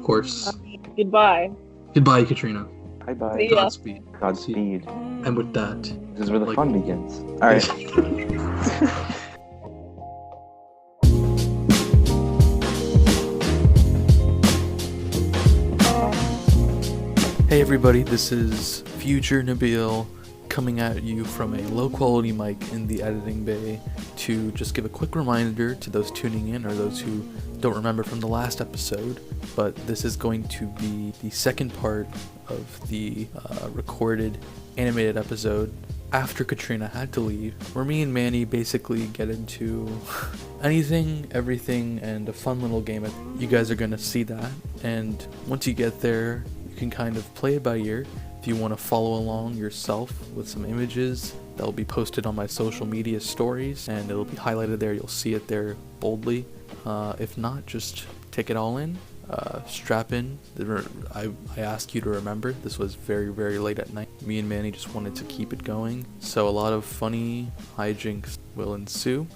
of course. Goodbye. Goodbye, Katrina. Bye-bye. See ya. Godspeed. Godspeed. And with that, This is where the Like- fun begins. All right. Hey everybody, this is Future Nabil coming at you from a low quality mic in the editing bay to just give a quick reminder to those tuning in or those who don't remember from the last episode, but this is going to be the second part of the recorded animated episode after Katrina had to leave, where me and Manny basically get into anything, everything, and a fun little game. You guys are going to see that, and once you get there, you can kind of play it by ear. If you want to follow along yourself with some images, that'll be posted on my social media stories, and it'll be highlighted there. You'll see it there boldly. If not, just take it all in. Strap in. I asked you to remember, this was very, very late at night. Me and Manny just wanted to keep it going, so a lot of funny hijinks will ensue.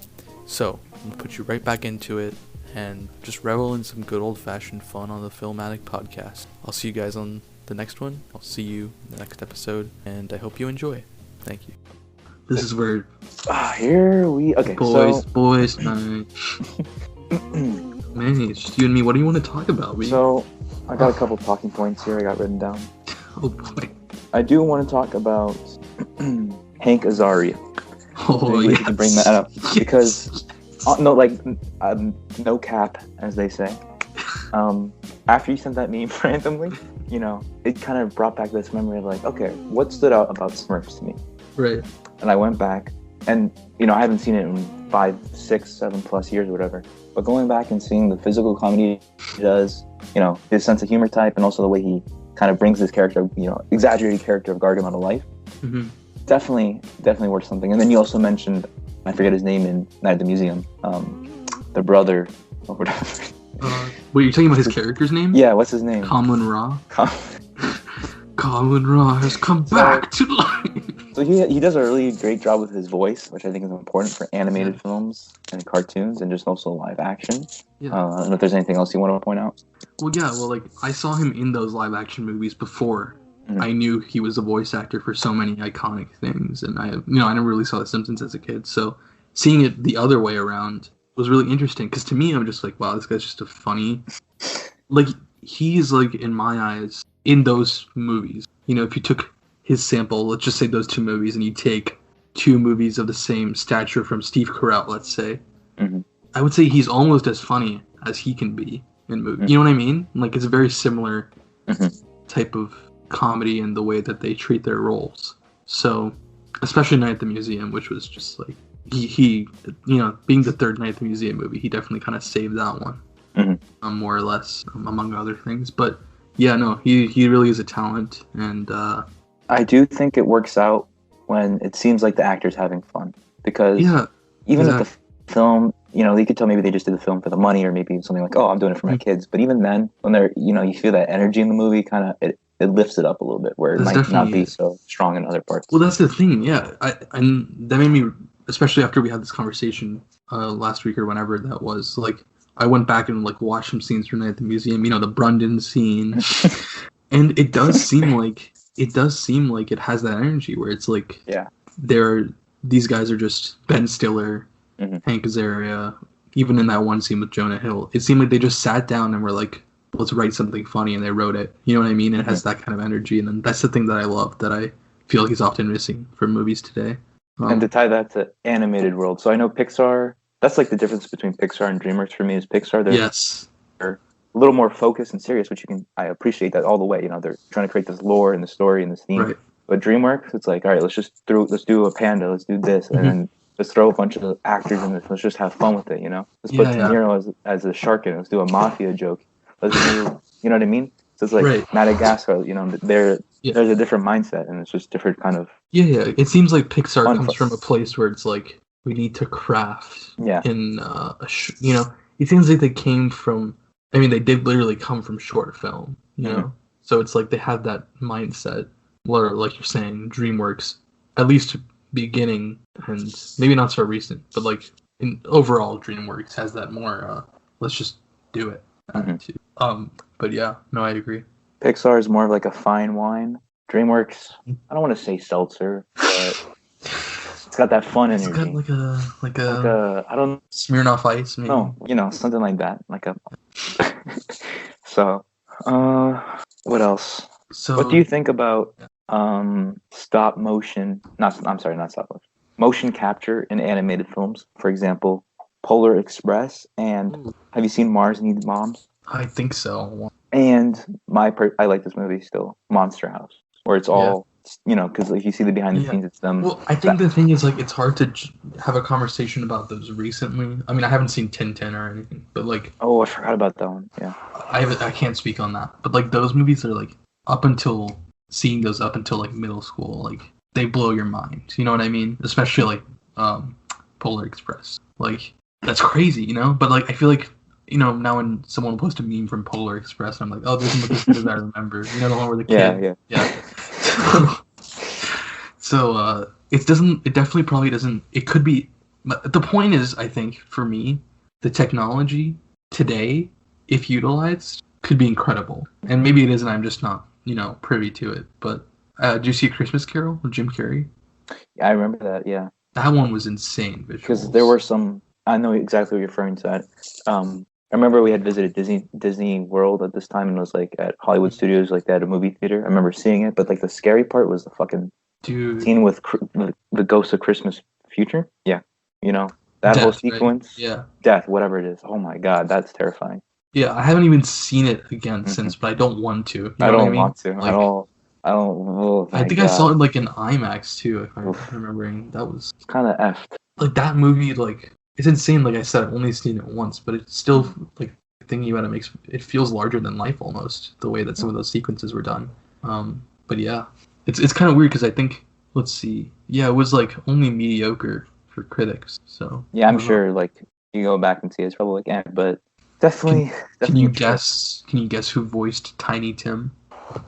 So, I'm going to put you right back into it, and just revel in some good old-fashioned fun on the Filmatic podcast. I'll see you guys on the next one. I'll see you in the next episode, and I hope you enjoy. Thank you. this is where Here we... Okay, boys night. Manny, it's just you and me. What do you want to talk about? So, I got a couple talking points here I got written down. Oh boy. I do want to talk about Hank Azaria. Oh We yeah. can bring that up because no cap, as they say. After you sent that meme randomly, it kind of brought back this memory of like, okay, what stood out about Smurfs to me? Right. And I went back, and I haven't seen it in 5, 6, 7+ years or whatever. But going back and seeing the physical comedy he does, his sense of humor type, and also the way he kind of brings this character, exaggerated character of Gargamel to life, Mm-hmm. definitely worth something. And then you also mentioned, I forget his name in Night at the Museum, the brother or whatever. Wait, you're talking about his character's name? Yeah, what's his name? Kamlin Ra. Kamlin Ra has come back to life. So he does a really great job with his voice, which I think is important for animated films and cartoons and just also live action. Yeah. I don't know if there's anything else you want to point out. Well, yeah. Well, like I saw him in those live action movies before. Mhm. I knew he was a voice actor for so many iconic things, and I never really saw The Simpsons as a kid. So seeing it the other way around was really interesting. Because to me, I'm just like, wow, this guy's just a funny. Like he's like in my eyes in those movies. If you took his sample, let's just say those two movies, and you take two movies of the same stature from Steve Carell, let's say, Mhm. I would say he's almost as funny as he can be in movies. You know what I mean? Like, it's a very similar Mhm. type of comedy in the way that they treat their roles. So, especially Night at the Museum, which was just like, he being the third Night at the Museum movie, he definitely kind of saved that one, more or less, among other things. But, yeah, no, he really is a talent, and I do think it works out when it seems like the actor's having fun. Because even if the film, you could tell maybe they just did the film for the money, or maybe something like, oh, I'm doing it for my kids. But even then, when they're, you feel that energy in the movie, kind of, it lifts it up a little bit, where it might not be so strong in other parts. Well, that's the thing, yeah. And that made me, especially after we had this conversation last week or whenever that was, like, I went back and like watched some scenes from Night at the Museum, the Brundon scene, and it does seem like it has that energy where it's like, these guys are just Ben Stiller, Hank Azaria, even in that one scene with Jonah Hill, it seemed like they just sat down and were like, let's write something funny, and they wrote it. You know what I mean? It has that kind of energy, and then that's the thing that I love, that I feel like is often missing from movies today. And to tie that to animated world, so I know Pixar, that's like the difference between Pixar and DreamWorks for me, is Pixar, they're a little more focused and serious, which I appreciate that all the way. They're trying to create this lore and the story and this theme. Right. But DreamWorks, it's like, all right, let's do a panda, let's do this, and then let's throw a bunch of actors in this. Let's just have fun with it, Let's put De Niro as a shark in it. Let's do a mafia joke. Let's do, you know what I mean? So it's like Madagascar, there's a different mindset, and it's just different kind of... Yeah. It seems like Pixar comes from a place where it's like, we need to craft in, it seems like they came from, they did literally come from short film, you know? So it's like they have that mindset, where, like you're saying, DreamWorks, at least beginning, and maybe not so recent, but like in overall DreamWorks has that more let's just do it attitude. But yeah, no, I agree. Pixar is more of like a fine wine. DreamWorks, I don't want to say seltzer, but it's got that fun energy. It's got like a I don't Smirnoff Ice, maybe. No, something like that. Like a. So, what else? So, what do you think about stop motion? Not stop motion. Motion capture in animated films, for example, Polar Express, and have you seen Mars Needs Moms? I think so. And I like this movie still, Monster House, where it's all because like you see the behind the scenes, it's them. Well, I think the thing is like it's hard to have a conversation about those recently. I mean, I haven't seen Tintin or anything, but like I forgot about that one. Yeah, I can't speak on that, but like those movies are like seeing those up until like middle school, like they blow your mind. You know what I mean? Especially like Polar Express, like that's crazy, But like I feel like. Now when someone posts a meme from Polar Express, I'm like, oh, this is as good as I remember. The one where the kid. Yeah. So it definitely probably doesn't. It could be. But the point is, I think for me, the technology today, if utilized, could be incredible. And maybe it is, and I'm just not, privy to it. But did you see A Christmas Carol with Jim Carrey? Yeah, I remember that. Yeah. That one was insane. Because there were some. I know exactly what you're referring to. That. I remember we had visited Disney World at this time, and it was like at Hollywood Studios, like they had a movie theater. I remember seeing it, but like the scary part was the fucking scene with the Ghost of Christmas Future. Yeah, that death, whole sequence. Right? Yeah, death, whatever it is. Oh my god, that's terrifying. Yeah, I haven't even seen it again since, but I don't want to. I don't want to at all. I don't. Oh, I think I saw it like in IMAX too, if I'm remembering. That was kind of effed. Like that movie, like. It's insane. Like I said, I've only seen it once, but it's still like thinking about it feels larger than life almost. The way that some of those sequences were done. But yeah, it's kind of weird because I think let's see, yeah, it was like only mediocre for critics. So yeah, I'm sure like you go back and see it's probably like but definitely. Can you guess? Can you guess who voiced Tiny Tim?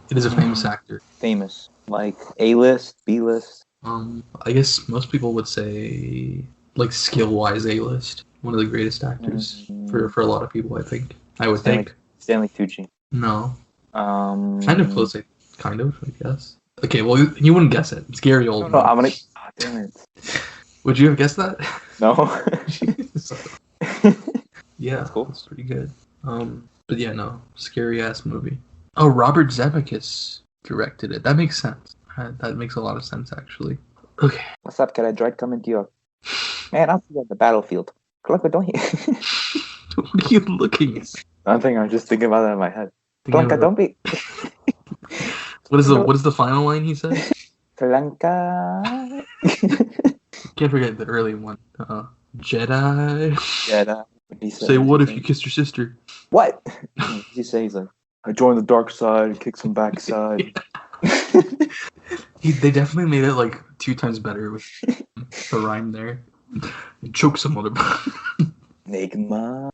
It is a famous actor. Famous, like A-list, B-list. I guess most people would say. Like skill-wise, A-list, one of the greatest actors for a lot of people. I think I would think Stanley Tucci. No, kind of close. I guess. Okay, well you wouldn't guess it. It's Gary Oldman. No, I'm gonna. Oh, damn it. Would you have guessed that? No. Yeah, that's cool. It's pretty good. But yeah, no, scary ass movie. Oh, Robert Zemeckis directed it. That makes sense. That makes a lot of sense actually. Okay. What's up? Can I try to come into your? Man, I'll see you on the battlefield. Blanca, don't you? What are you looking at? Nothing. I'm just thinking about that in my head. Blanca, don't be. What is the final line he said? Blanca. Can't forget the early one. Jedi. Jedi. Say what if you kissed your sister? What? He says he's like, I joined the dark side and kicked some backside. They definitely made it like 2 times better with the rhyme there. And choke some other. Nigma.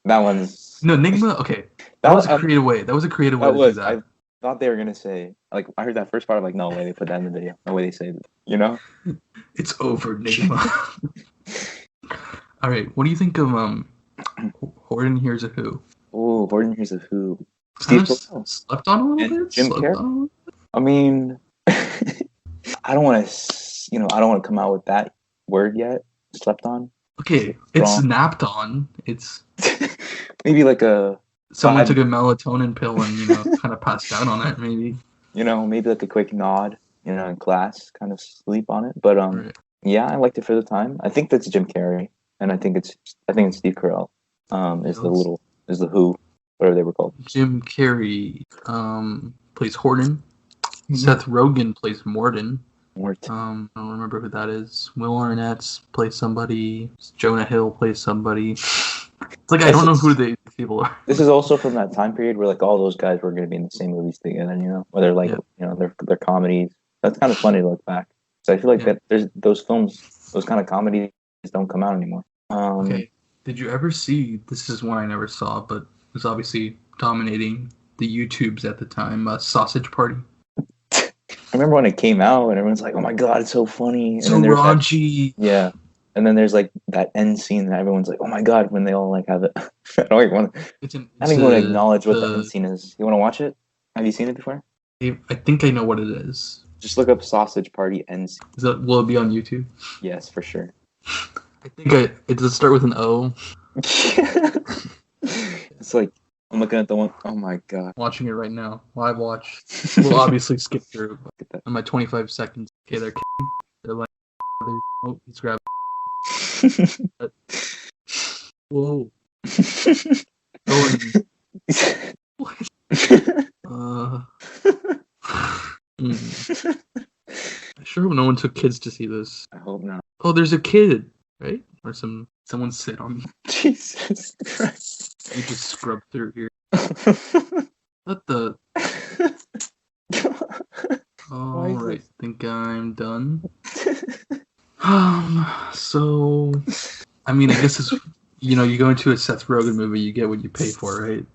That one's no Nigma. Okay, that was a creative way. That was a creative way to do that. I thought they were gonna say like I heard that first part. I'm like, no way they put that in the video. No way they say it. It's over, Nigma. All right, what do you think of Horton Hears a Who? Oh, Horton Hears a Who. Slept on a little bit. Jim Carrey. I mean, I don't want to come out with that word yet. Slept on. Okay, it's napped on. It's maybe like someone took a melatonin pill and kind of passed out on it. Maybe maybe like a quick nod. In class, kind of sleep on it. But right. Yeah, I liked it for the time. I think that's Jim Carrey, and I think it's Steve Carell. Is the Who, whatever they were called. Jim Carrey plays Horton. Mm-hmm. Seth Rogen plays Morton. I don't remember who that is. Will Arnett plays somebody. Jonah Hill plays somebody. It's like I don't know who the people are. This is also from that time period where like all those guys were going to be in the same movies together. Where they're like they're comedies. That's kind of funny to look back. So I feel like that there's those films, those kind of comedies don't come out anymore. Okay. Did you ever see? This is one I never saw, but it was obviously dominating the YouTubes at the time. Sausage Party. I remember when it came out, and everyone's like, "Oh my god, it's so funny!" So raunchy. And And then there's like that end scene that everyone's like, "Oh my god!" When they all like have it. I don't even want to acknowledge what the end scene is. You want to watch it? Have you seen it before? I think I know what it is. Just look up Sausage Party end scene. Will it be on YouTube? Yes, for sure. I think it does start with an O. It's like I'm looking at the one. Oh my god! Watching it right now. Live watch. We'll obviously skip through. But on my 25 seconds. Okay, they're like, oh, he's grabbing. Whoa. I sure hope no one took kids to see this. I hope not. Oh, there's a kid, right? Or someone sit on me. Jesus Christ. You just scrub through here. What the? Alright, think I'm done. So, I mean, I guess it's, you go into a Seth Rogen movie, you get what you pay for, right?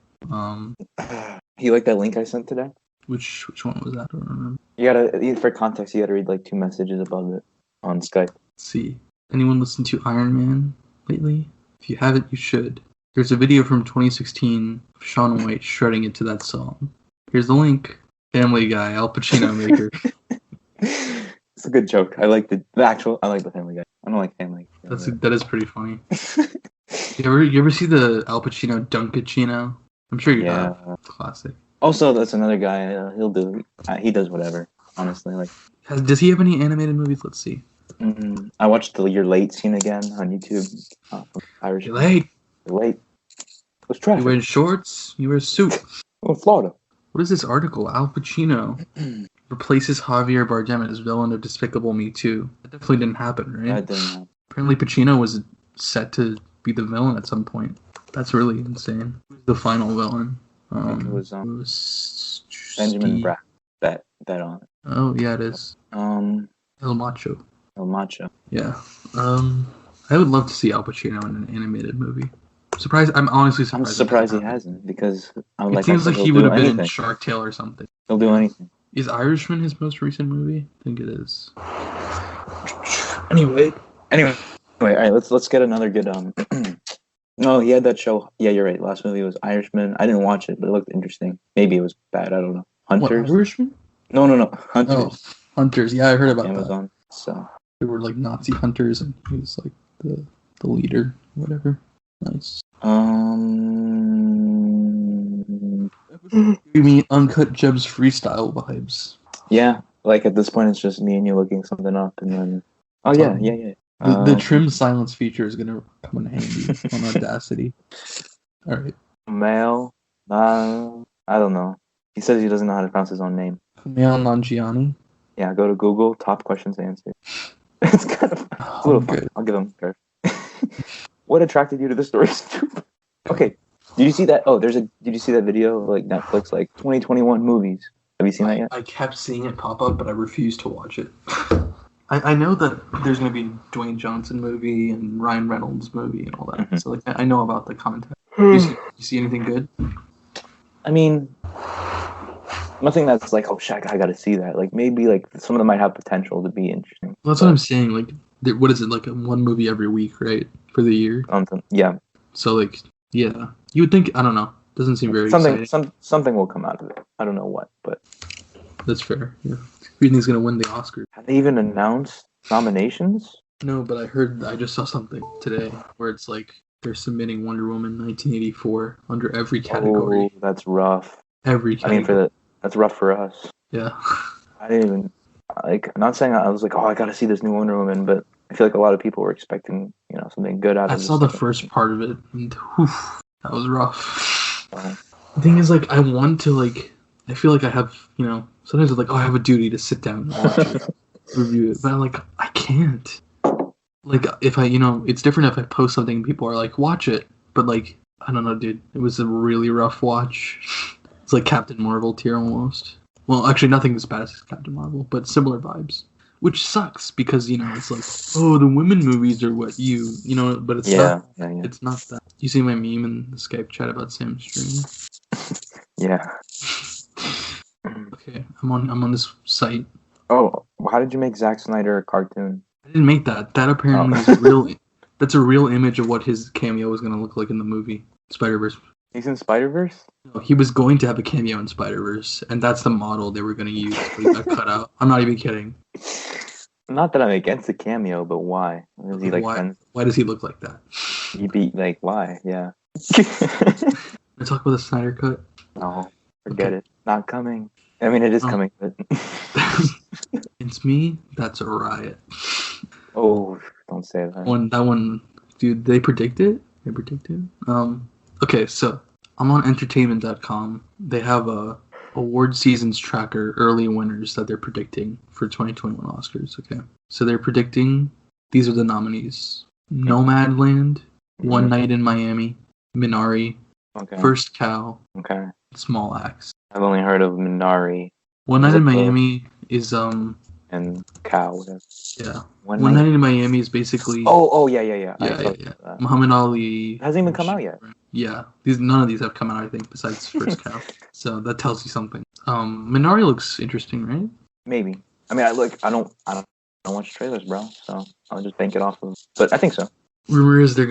You like that link I sent today? Which one was that? I don't remember. You gotta, for context, you gotta read like 2 messages above it on Skype. Let's see. Anyone listen to Iron Man lately? If you haven't, you should. There's a video from 2016 of Shaun White shredding it to that song. Here's the link. Family Guy, Al Pacino maker. It's a good joke. I like the actual. I like the Family Guy. I don't like Family Guy. That is pretty funny. You ever see the Al Pacino Dunkachino? I'm sure you have. Classic. Also, that's another guy. He does whatever. Honestly, like. Does he have any animated movies? Let's see. I watched the You're Late scene again on YouTube. Irish. You're late. You're late. It was trash. You wear shorts. You wear a suit. Oh, Florida. What is this article? Al Pacino replaces Javier Bardem as villain of Despicable Me 2. That definitely didn't happen, right? That didn't happen. Apparently Pacino was set to be the villain at some point. That's really insane. Who's the final villain? It was Benjamin Bratt. Bet on it. Oh yeah, it is. El Macho. El Macho. Yeah. I would love to see Al Pacino in an animated movie. I'm honestly surprised. I'm surprised he hasn't, because it seems like he would have been in Shark Tale or something. He'll do anything. Is Irishman his most recent movie? I think it is. Anyway, all right. Let's get another good. No, he had that show. Yeah, you're right. Last movie was Irishman. I didn't watch it, but it looked interesting. Maybe it was bad. I don't know. Hunters. What, Irishman? No. Hunters. Oh, Hunters. Yeah, I heard about Amazon. That. So they were like Nazi hunters, and he was like the leader, whatever. Nice. You mean Uncut Gems freestyle vibes? Yeah, like at this point, it's just me and you looking something up, and then. Oh yeah. The trim silence feature is gonna come in handy on Audacity. All right. Male. I don't know. He says he doesn't know how to pronounce his own name. Male Nanjiani. Yeah, go to Google. Top questions answered. It's kind of a little fun. I'll give him credit. What attracted you to the story? Okay. Did you see that? Oh, did you see that video of like Netflix, like 2021 movies? Have you seen that yet? I kept seeing it pop up, but I refused to watch it. I know that there's going to be a Dwayne Johnson movie and Ryan Reynolds movie and all that. Mm-hmm. So like I know about the content. You see anything good? I mean, nothing that's like, oh shit, I got to see that. Like maybe like some of them might have potential to be interesting. Well, that's what I'm saying. Like, what is it, like one movie every week, right, for the year? Yeah. So like, yeah, you would think. I don't know. Doesn't seem very exciting. Something will come out of it. I don't know what, but that's fair. Yeah. Who do you think is gonna win the Oscar? Have they even announced nominations? No, but I just saw something today where it's like they're submitting Wonder Woman 1984 under every category. Oh, that's rough. Every category. That's rough for us. Yeah. I didn't even I'm not saying I was like, oh, I got to see this new Wonder Woman, but I feel like a lot of people were expecting, something good out of it. I saw the first part of it, and that was rough. The thing is, like, I want to, like, I feel like I have, sometimes I'm like, oh, I have a duty to sit down and watch it, review it, but I'm like, I can't. Like, if I, it's different if I post something and people are like, watch it, but, like, I don't know, dude, it was a really rough watch. It's like Captain Marvel tier almost. Well, actually, nothing as bad as Captain Marvel, but similar vibes. Which sucks because, it's like, oh, the women movies are what but it's not. Yeah. It's not that. You see my meme in the Skype chat about Sam's stream? Yeah. Okay, I'm on this site. Oh, how did you make Zack Snyder a cartoon? I didn't make that. That apparently is real. That's a real image of what his cameo was going to look like in the movie Spider-Verse. He's in Spider-Verse? No, he was going to have a cameo in Spider-Verse, and that's the model they were going to use, but he got cut out. I'm not even kidding. Not that I'm against the cameo, but why? Is he like why does he look like that? He beat like why? Yeah. Can I talk about the Snyder Cut? No, forget it. Not coming. I mean, it is coming, but it's me. That's a riot. Oh, don't say that. That one, dude. They predict it. They predict it. Okay, so I'm on entertainment.com. They have a award seasons tracker, early winners that they're predicting for 2021 Oscars. Okay, so they're predicting these are the nominees: Nomadland, One Night in Miami, Minari, First Cow, Small Axe. I've only heard of Minari. One Night in Miami is and Cow. Yeah. One Night in Miami is basically. Oh yeah. Yeah. Muhammad Ali hasn't even come out yet. Yeah, none of these have come out, I think, besides First Cow. So that tells you something. Minari looks interesting, right? Maybe. I mean, I don't watch trailers, bro. So I'll just bank it off of. But I think so. Rumor is you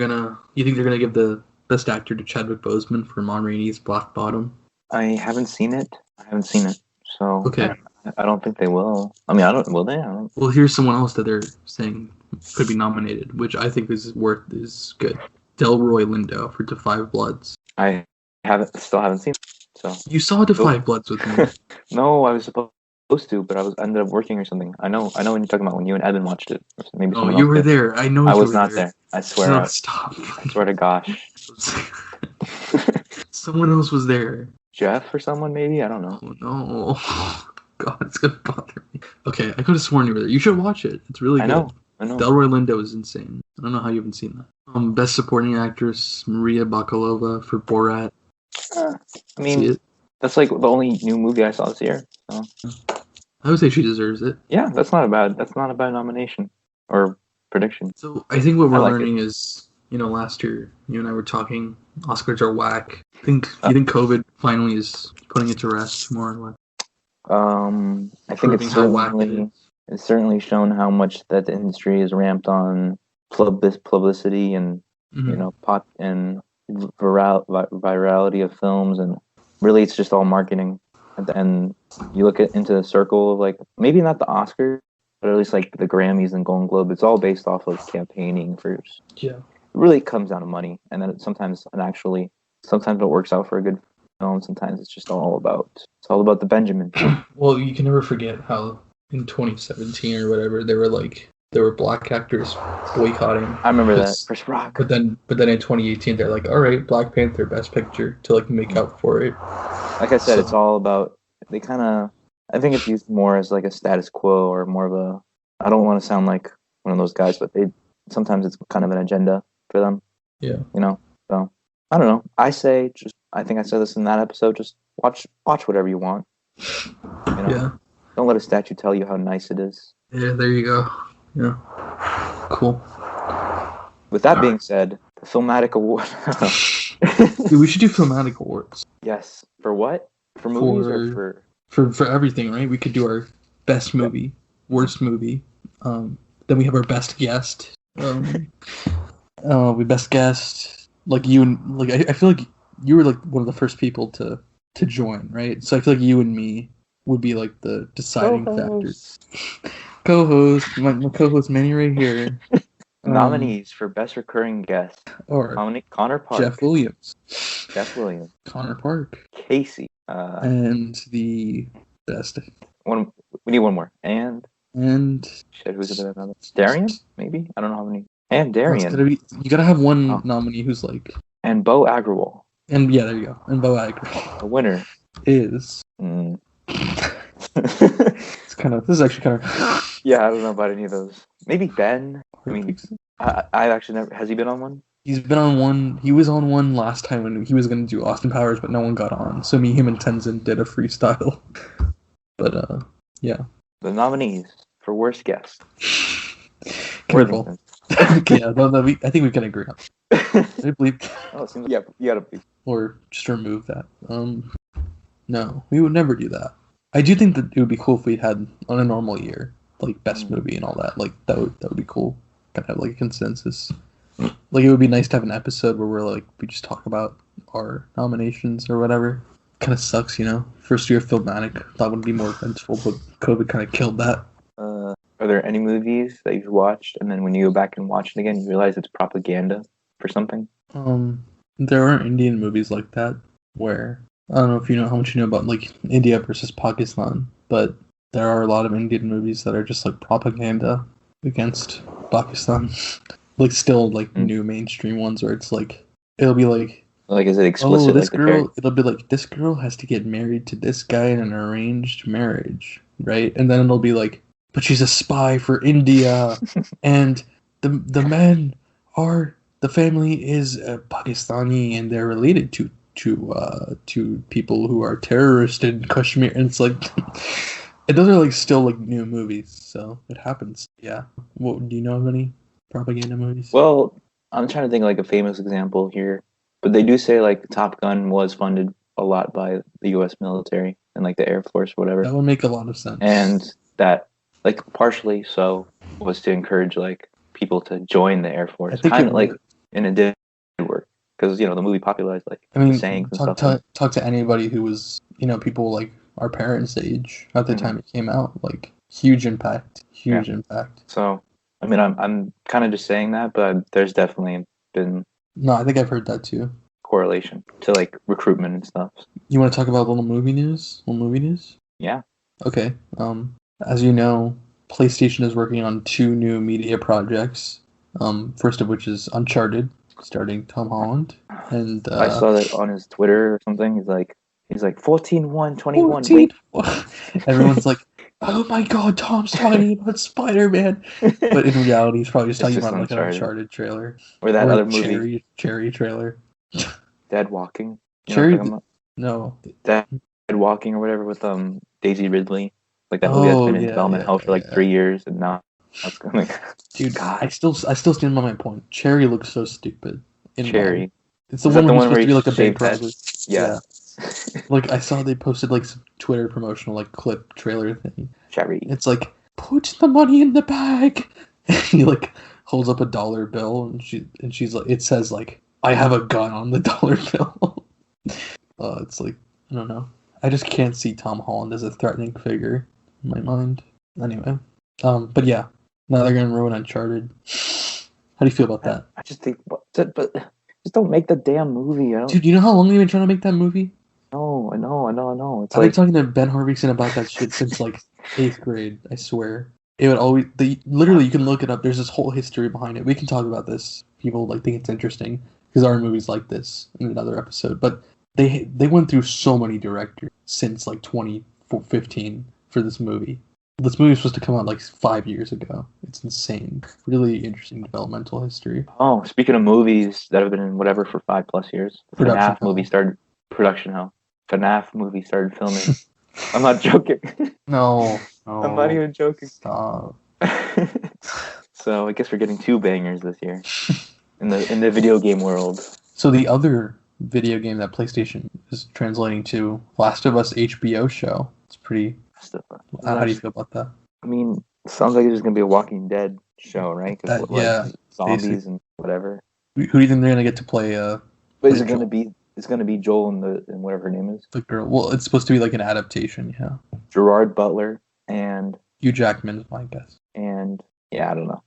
think they're gonna give the best actor to Chadwick Boseman for Ma Rainey's Black Bottom? I haven't seen it. So okay. I don't think they will. I mean, will they? Well, here's someone else that they're saying could be nominated, which I think is good. Delroy Lindo for Da 5 Bloods. I still haven't seen it. So you saw Da 5 Bloods with me? No, I was supposed to, but I ended up working or something. I know when you're talking about when you and Evan watched it. Maybe you were there. I know. I was not there. I swear. No, stop. I swear to gosh. Someone else was there. Jeff or someone maybe? I don't know. Oh, no. God, it's gonna bother me. Okay, I could have sworn you were there. You should watch it. It's really good. I know. Delroy Lindo is insane. I don't know how you haven't seen that. Best Supporting Actress, Maria Bakalova for Borat. I mean, that's like the only new movie I saw this year. So. I would say she deserves it. Yeah, that's not a bad nomination or prediction. So I think what we're learning is, last year you and I were talking, Oscars are whack. You think COVID finally is putting it to rest more and less? I think it's certainly shown how much that the industry is ramped on publicity and pot and virality of films, and really it's just all marketing. And you look into the circle of like maybe not the Oscars, but at least like the Grammys and Golden Globe. It's all based off of campaigning first. Yeah, it really comes down to money, and then sometimes it works out for a good film. Sometimes it's just all about the Benjamin. Well, you can never forget how in 2017 or whatever there were black actors boycotting. I remember that. Chris Rock. But then in 2018 they're like, all right, Black Panther Best Picture to like make up for it. Like I said, it's all about I think it's used more as like a status quo or more of a. I don't want to sound like one of those guys, but sometimes it's kind of an agenda for them. Yeah. So I don't know. I think I said this in that episode. Just watch whatever you want. Yeah. Don't let a statue tell you how nice it is. Yeah, there you go. Yeah. Cool. With that being said, the Filmatic Award. Dude, we should do Filmatic Awards. Yes. For what? For movies or for? For everything, right? We could do our best movie, worst movie. Then we have our best guest. We best guest. Like you and I feel like you were like one of the first people to join, right? So I feel like you and me would be like the deciding factors. Co-host, my co-host Manny Rea here. Nominees for best recurring guest: or Connor Park, Jeff Williams, Connor Park, Casey, and the best one. We need one more. And shit, who's it? Darian? Maybe, I don't know how many. And Darian. You gotta have one nominee who's like. And Bo Agrawal. And yeah, there you go. And Bo Agrawal. The winner is. This is actually kind of. Yeah, I don't know about any of those. Maybe Ben. I mean, I've actually never. Has he been on one? He's been on one. He was on one last time when he was going to do Austin Powers, but no one got on. So him, and Tenzin did a freestyle. But yeah. The nominees for worst guest. Careful. Okay, yeah, I think we can agree on. I believe. Oh, it seems you gotta be. Or just remove that. No, we would never do that. I do think that it would be cool if we had on a normal year, like best movie and all that. Like that would be cool. Kind of have like a consensus. Like it would be nice to have an episode where we just talk about our nominations or whatever. Kind of sucks, First year of Filmatic, thought would be more eventful, but COVID kind of killed that. Are there any movies that you've watched and then when you go back and watch it again, you realize it's propaganda for something? There are Indian movies like that where I don't know if you know how much you know about like India versus Pakistan, but there are a lot of Indian movies that are just like propaganda against Pakistan. Like still like new mainstream ones where it's like it'll be like is it explicit? This girl, it'll be like this girl has to get married to this guy in an arranged marriage, right? And then it'll be like, but she's a spy for India, and the men are the family is Pakistani and they're related to people who are terrorists in Kashmir, and it's like those are like still like new movies, so it happens. Yeah. What do you know of any propaganda movies? Well, I'm trying to think of like a famous example here, but they do say like Top Gun was funded a lot by the U.S. military and like the Air Force, or whatever. That would make a lot of sense. And that like partially so was to encourage like people to join the Air Force, kind of like in a did work because the movie popularized like sayings and stuff. Talk to anybody who was people like our parents' age at the time it came out, like huge impact. So I mean, I'm kind of just saying that, but there's definitely been. No, I think I've heard that too. Correlation to like recruitment and stuff. You want to talk about little movie news? Yeah. Okay. As you know, PlayStation is working on 2 new media projects. First of which is Uncharted, starring Tom Holland. And I saw that on his Twitter or something. He's like 14/1/21. Everyone's like, oh my god, Tom's talking about Spider-Man. But in reality, he's probably just talking about like an Uncharted trailer. Or that other movie. Cherry trailer. Dead Walking. Cherry? No. Dead Walking or whatever with Daisy Ridley. Like that movie that's been in development hell for like 3 years, and now that's going like, dude, God. I still stand by my point. Cherry looks so stupid. Cherry. It's the one where to be like a big problem. Yeah. Like I saw they posted like some Twitter promotional like clip trailer thing. Cherry. It's like, put the money in the bag. He like holds up a dollar bill and she's like, it says like, I have a gun on the dollar bill. It's like, I don't know. I just can't see Tom Holland as a threatening figure in my mind. Anyway, but yeah, now they're gonna ruin Uncharted. How do you feel about that? I just think, but just don't make the damn movie. Dude, you know how long they've been trying to make that movie? No, I know. I've been talking to Ben Harveyson about that shit since like 8th grade. I swear. It would always literally you can look it up. There's this whole history behind it. We can talk about this. People like think it's interesting because there are movies like this in another episode. But they went through so many directors since like 2015 for this movie. This movie was supposed to come out like 5 years ago. It's insane. Really interesting developmental history. Oh, speaking of movies that have been in whatever for 5+ years, FNAF movie started production hell. FNAF movie started filming. I'm not joking. No. I'm not even joking. Stop. So I guess we're getting 2 bangers this year in the video game world. So the other video game that PlayStation is translating to, Last of Us HBO show. It's pretty. How do you feel about that? I mean, it sounds like it's just gonna be a Walking Dead show, right? Yeah. Zombies basically. And whatever. Who do you think they're gonna get to play? But is it gonna be? It's gonna be Joel and whatever her name is. The girl. Well, it's supposed to be like an adaptation. Yeah. Gerard Butler and Hugh Jackman is my guess. And yeah, I don't know.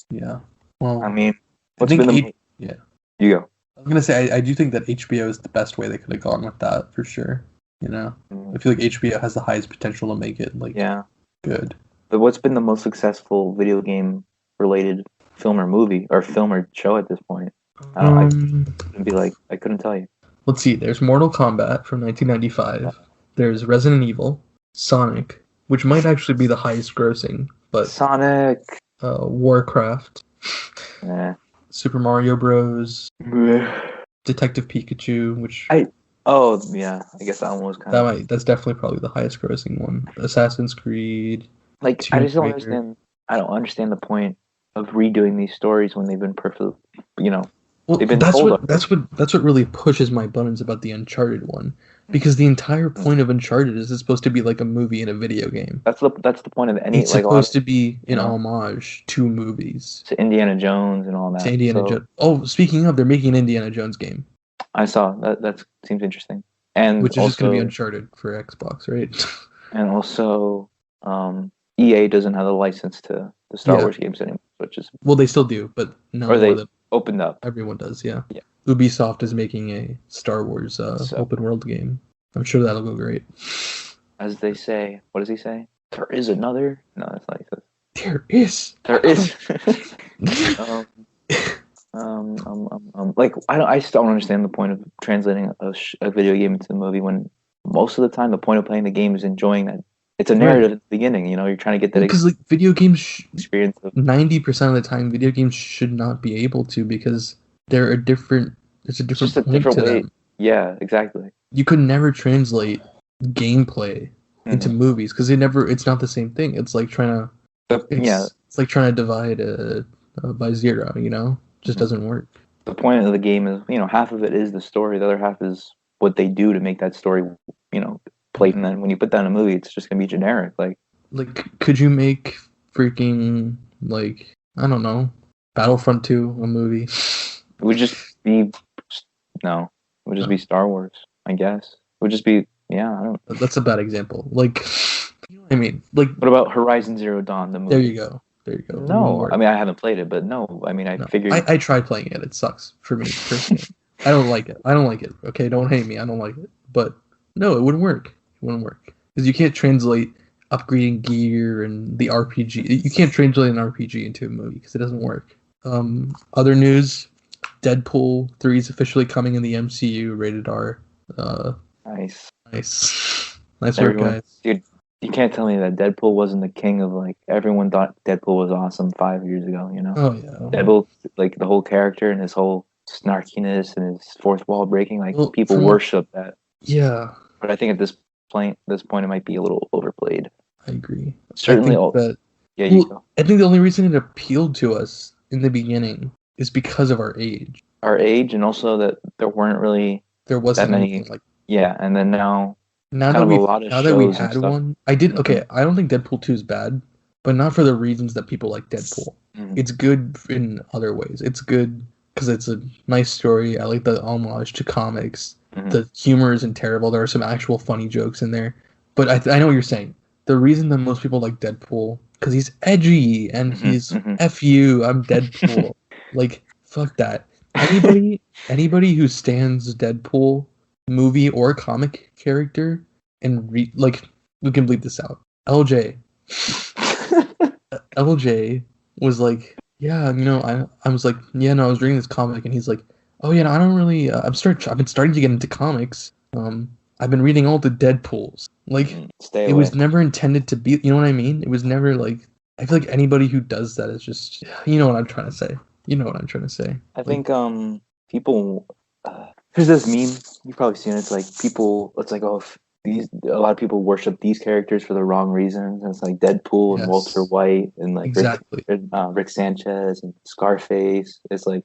Yeah. Well, I mean, yeah. You go. I'm gonna say I do think that HBO is the best way they could have gone with that for sure. I feel like HBO has the highest potential to make it good. But what's been the most successful video game related film or movie or film or show at this point? I couldn't tell you. Let's see. There's Mortal Kombat from 1995. Yeah. There's Resident Evil, Sonic, which might actually be the highest grossing, but Sonic, Warcraft, Super Mario Bros, Detective Pikachu, which I guess that one was kind of that's definitely probably the highest grossing one. Assassin's Creed. Like I just don't understand. I don't understand the point of redoing these stories when they've been perfect. Well, they've been that's what really pushes my buttons about the Uncharted one. Because the entire point of Uncharted is it's supposed to be like a movie and a video game. That's the point of any. It's like supposed to be an homage to movies. To Indiana Jones and all that. To Indiana Jones. Oh, speaking of, they're making an Indiana Jones game. I saw that. That seems interesting. And which is also just going to be Uncharted for Xbox, right? And also, EA doesn't have the license to the Star Wars games anymore, which is well, they still do, but no. Or they opened up. Everyone does, yeah. Ubisoft is making a Star Wars open world game. I'm sure that'll go great. As they say, what does he say? There is another. No, that's not what he says. There is. Like I still don't understand the point of translating a video game into a movie when most of the time the point of playing the game is enjoying that. It's a narrative at the beginning, you know. You're trying to get that because like video games experience. 90% of the time, video games should not be able to because they're a different. There's a different point to way. Them. Yeah, exactly. You could never translate gameplay into movies because it's not the same thing. It's like trying to. It's like trying to divide by zero. You know, just doesn't work. The point of the game is, you know, half of it is the story. The other half is what they do to make that story, you know, played. And then when you put that in a movie, it's just gonna be generic. Like, could you make freaking like I don't know, Battlefront 2 a movie? It would just be no. It would just be Star Wars, I guess. It would just be I don't. That's a bad example. Like, you know what I mean, like. What about Horizon Zero Dawn? The movie. There you go. No, I mean I haven't played it, but no, I mean I figured. I tried playing it. It sucks for me personally. I don't like it. Okay, don't hate me. I don't like it. But no, it wouldn't work. Because you can't translate upgrading gear and the RPG. You can't translate an RPG into a movie because it doesn't work. Other news: Deadpool 3 is officially coming in the MCU, rated R. Nice work, guys. Dude, you can't tell me that Deadpool wasn't the king of, like, everyone thought Deadpool was awesome 5 years ago, you know? Oh, yeah. Deadpool, like, the whole character and his whole snarkiness and his fourth wall breaking, like, people worship that. Yeah. But I think at this point, it might be a little overplayed. I agree. Certainly. You go. I think the only reason it appealed to us in the beginning is because of our age. Our age, and also that there wasn't that many. And then now that we had one, I don't think Deadpool 2 is bad, but not for the reasons that people like Deadpool. It's good in other ways. It's good because it's a nice story. I like the homage to comics. The humor isn't terrible. There are some actual funny jokes in there. But I know what you're saying. The reason that most people like Deadpool, because he's edgy and he's F you, I'm Deadpool. Like, fuck that. Anybody who stands Deadpool movie or comic character and we can bleep this out. LJ was like, yeah, you know, I was like, yeah, no, I was reading this comic, and he's like, oh yeah, no, I don't really. I've been starting to get into comics. I've been reading all the Deadpools. Like, it was never intended to be. You know what I mean? It was never like. I feel like anybody who does that is just. You know what I'm trying to say. I think people. There's this meme you've probably seen. It's like people. It's like a lot of people worship these characters for the wrong reasons. And it's like Deadpool and Walter White and like Rick Sanchez and Scarface. It's like,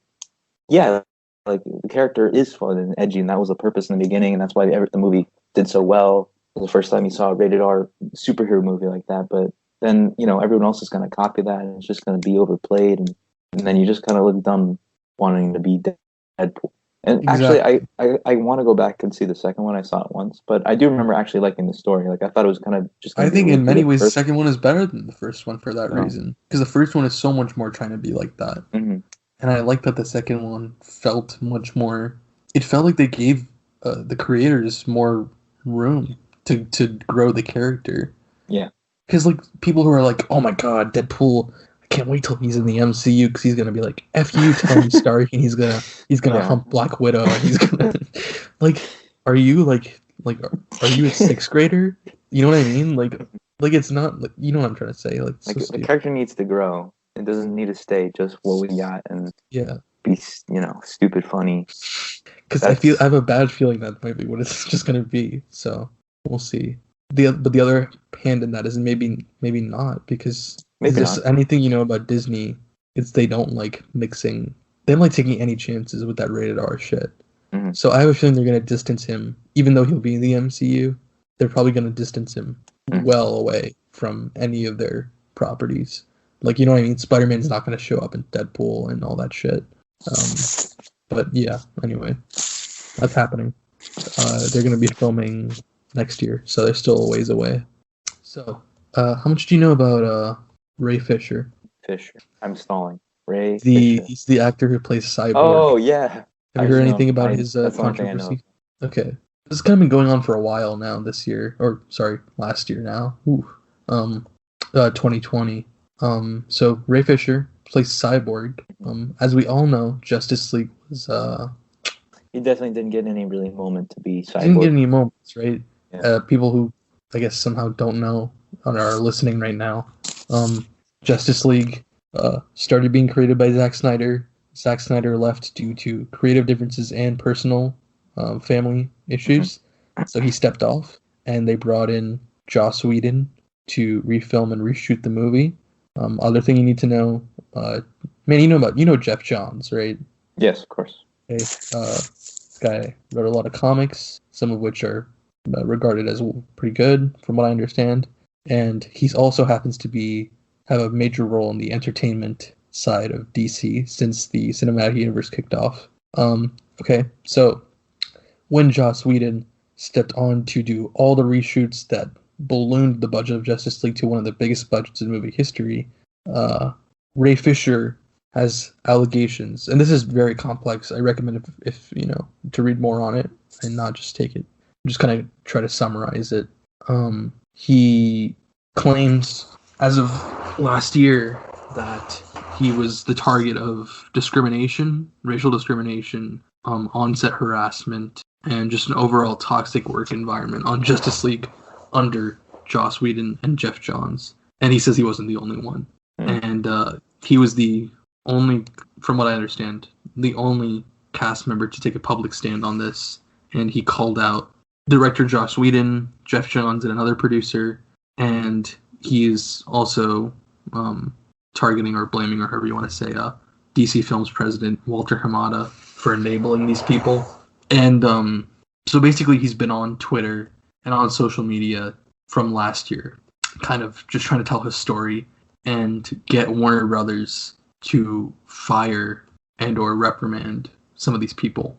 yeah, like the character is fun and edgy, and that was the purpose in the beginning, and that's why the movie did so well. It was the first time you saw a rated R superhero movie like that. But then, you know, everyone else is going to copy that, and it's just going to be overplayed, and then you just kind of look dumb wanting to be Deadpool. And actually, I want to go back and see the second one. I saw it once, but I do remember actually liking the story. Like, I thought it was kind of just. I think in many ways the second one is better than the first one for that reason, because the first one is so much more trying to be like that, and I like that the second one felt much more. It felt like they gave the creators more room to grow the character. Yeah, because like people who are like, oh my god, Deadpool. Can't wait till he's in the MCU because he's gonna be like F you Tony Stark, and he's gonna hump Black Widow, and he's gonna like are you are you a sixth grader? You know what I mean? Like it's not like, you know what I'm trying to say. Like the character needs to grow. It doesn't need to stay just what we got and be, you know, stupid funny. Because I have a bad feeling that might be what it's just gonna be. So we'll see. But the other hand in that is maybe not, because. Is this anything you know about Disney? It's they don't like mixing. They don't like taking any chances with that rated R shit. Mm-hmm. So I have a feeling they're going to distance him, even though he'll be in the MCU. They're probably going to distance him well away from any of their properties. Like, you know what I mean? Spider-Man's not going to show up in Deadpool and all that shit. But yeah, anyway, that's happening. They're going to be filming next year, so they're still a ways away. So, how much do you know about Ray Fisher? I'm stalling. Ray Fisher. He's the actor who plays Cyborg. Oh, yeah. Have you heard anything about his controversy? Okay. This has kind of been going on for a while now this year. Or, sorry, last year now. 2020. So, Ray Fisher plays Cyborg. As we all know, Justice League was... He definitely didn't get any really moment to be Cyborg. Didn't get any moments, right? Yeah. People who, I guess, somehow don't know and are listening right now. Justice League started being created by Zack Snyder. Zack Snyder left due to creative differences and personal family issues. So he stepped off, and they brought in Joss Whedon to refilm and reshoot the movie. Other thing you need to know, man, you know Jeff Johns, right? Yes, of course. Okay, this guy wrote a lot of comics, some of which are regarded as pretty good, from what I understand. And he also happens to have a major role in the entertainment side of DC since the cinematic universe kicked off. Okay, so when Joss Whedon stepped on to do all the reshoots that ballooned the budget of Justice League to one of the biggest budgets in movie history, Ray Fisher has allegations, and this is very complex. I recommend if you know to read more on it and not just take it. Just kind of try to summarize it. He claims as of last year that he was the target of discrimination, racial discrimination, on-set harassment, and just an overall toxic work environment on Justice League under Joss Whedon and Jeff Johns. And he says he wasn't the only one. And he was the only, from what I understand, the only cast member to take a public stand on this. And he called out director Joss Whedon, Jeff Johns, and another producer. And he is also targeting or blaming, or however you want to say, DC Films president Walter Hamada for enabling these people. And so basically he's been on Twitter and on social media from last year, kind of just trying to tell his story and get Warner Brothers to fire and or reprimand some of these people.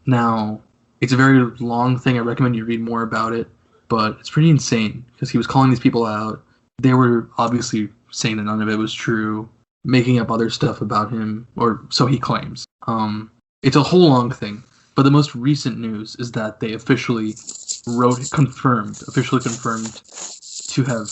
Now, it's a very long thing. I recommend you read more about it, but it's pretty insane because he was calling these people out. They were obviously saying that none of it was true, making up other stuff about him, or so he claims. It's a whole long thing, but the most recent news is that they officially confirmed to have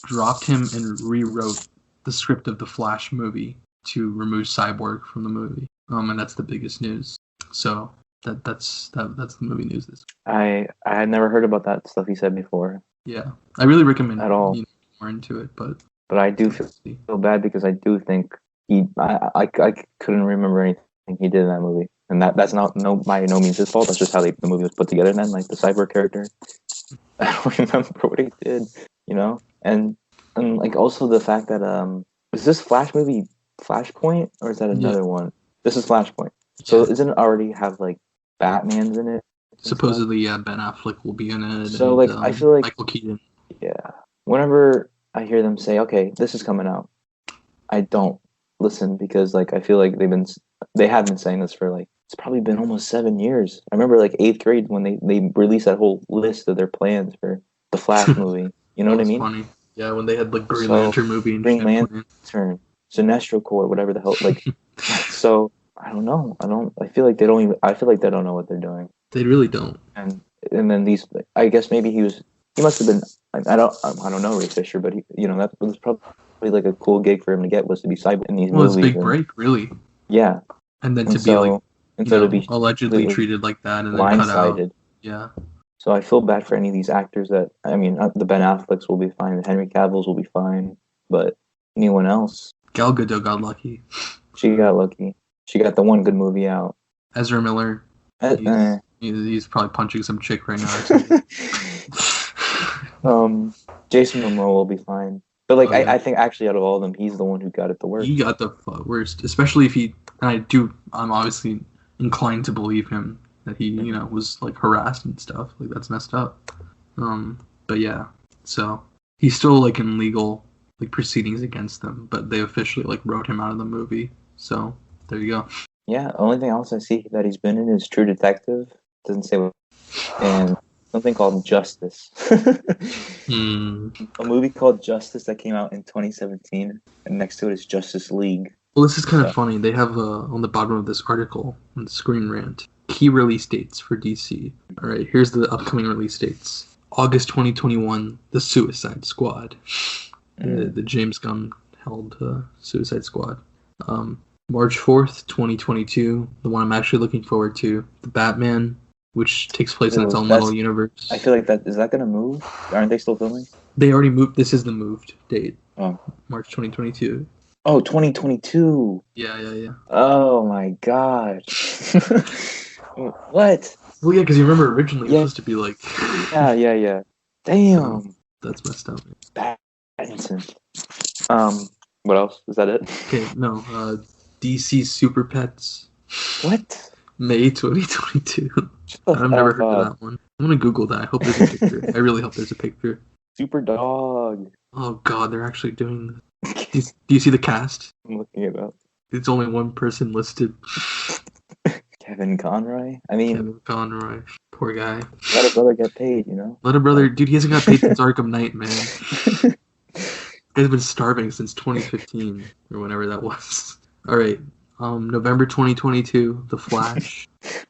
dropped him and rewrote the script of the Flash movie to remove Cyborg from the movie. And that's the biggest news. So that's the movie news this week. I had never heard about that stuff he said before. Yeah, I really recommend at all. More into it, but I do feel bad because I do think I couldn't remember anything he did in that movie, and that's not by no means his fault. That's just how the movie was put together. Then, like the cyber character, I don't remember what he did, you know, and like also the fact that is this Flash movie Flashpoint or is that another one? This is Flashpoint. So doesn't it already have like Batman's in it? Supposedly, yeah, Ben Affleck will be in it. So and, I feel like Michael Keaton. Yeah. Whenever I hear them say, "Okay, this is coming out," I don't listen because like I feel like they have been saying this for like it's probably been almost 7 years. I remember like 8th grade when they released that whole list of their plans for the Flash movie. You know what I mean? Funny. Yeah, when they had like Green Lantern movie and Green Lantern, Sinestro Corps, whatever the hell. Like, so I don't know. I feel like they don't know what they're doing. They really don't. And then these, I guess maybe he must have been. I don't know Ray Fisher, but that was probably like a cool gig for him to get was to be Cyborg in these movies. Well, it's a big break, really. Yeah. And then to be like instead of be allegedly treated like that and then cut out. Yeah. So I feel bad for any of these actors that the Ben Afflecks will be fine, the Henry Cavills will be fine, but anyone else. Gal Gadot got lucky. She got lucky. She got the one good movie out. Ezra Miller. He's probably punching some chick right now. Jason Momoa will be fine. But like I think actually out of all of them, he's the one who got it the worst. He got the worst, especially if I'm obviously inclined to believe him that he, was like harassed and stuff. Like that's messed up. But yeah, so he's still like in legal like proceedings against them, but they officially like wrote him out of the movie. So there you go. Yeah, only thing else I see that he's been in is True Detective. Doesn't say what, and something called Justice. A movie called Justice that came out in 2017, and next to it is Justice League. Well, this is kind of funny. They have on the bottom of this article on the Screen Rant, key release dates for DC. All right, here's the upcoming release dates. August 2021, The Suicide Squad. The James Gunn held Suicide Squad. March 4th, 2022, the one I'm actually looking forward to, The Batman, which takes place in its own little universe. I feel like is that going to move? Aren't they still filming? They already moved. This is the moved date. Oh. March 2022. Oh, 2022. Yeah. Oh my god. What? Well, yeah, because you remember originally it was supposed to be like... Yeah. Damn. That's messed up. Pattinson. What else? Is that it? Okay, no. DC Super Pets. What? May 2022. I've never heard of that one. I'm gonna Google that. I hope there's a picture. I really hope there's a picture. Super Dog. Oh god, they're actually doing this. Do you see the cast? I'm looking it up. It's only one person listed. Kevin Conroy? I mean... Kevin Conroy. Poor guy. Let a brother get paid, Let a brother... Dude, he hasn't got paid since Arkham Knight, man. He's been starving since 2015, or whenever that was. Alright. November 2022, The Flash.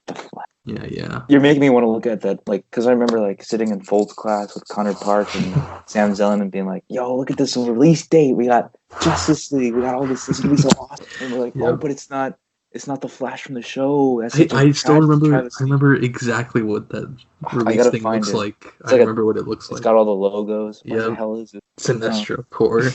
The Flash. Yeah. You're making me want to look at that, because I remember, sitting in Folt's class with Connor Park and Sam Zellin and being like, yo, look at this release date. We got Justice League. We got all this. This is going to be so awesome. And we're like, oh, but it's not The Flash from the show. I still remember. I remember exactly what that release thing looks like. I remember what it looks like. It's got all the logos. What the hell is it? Sinestro Corps.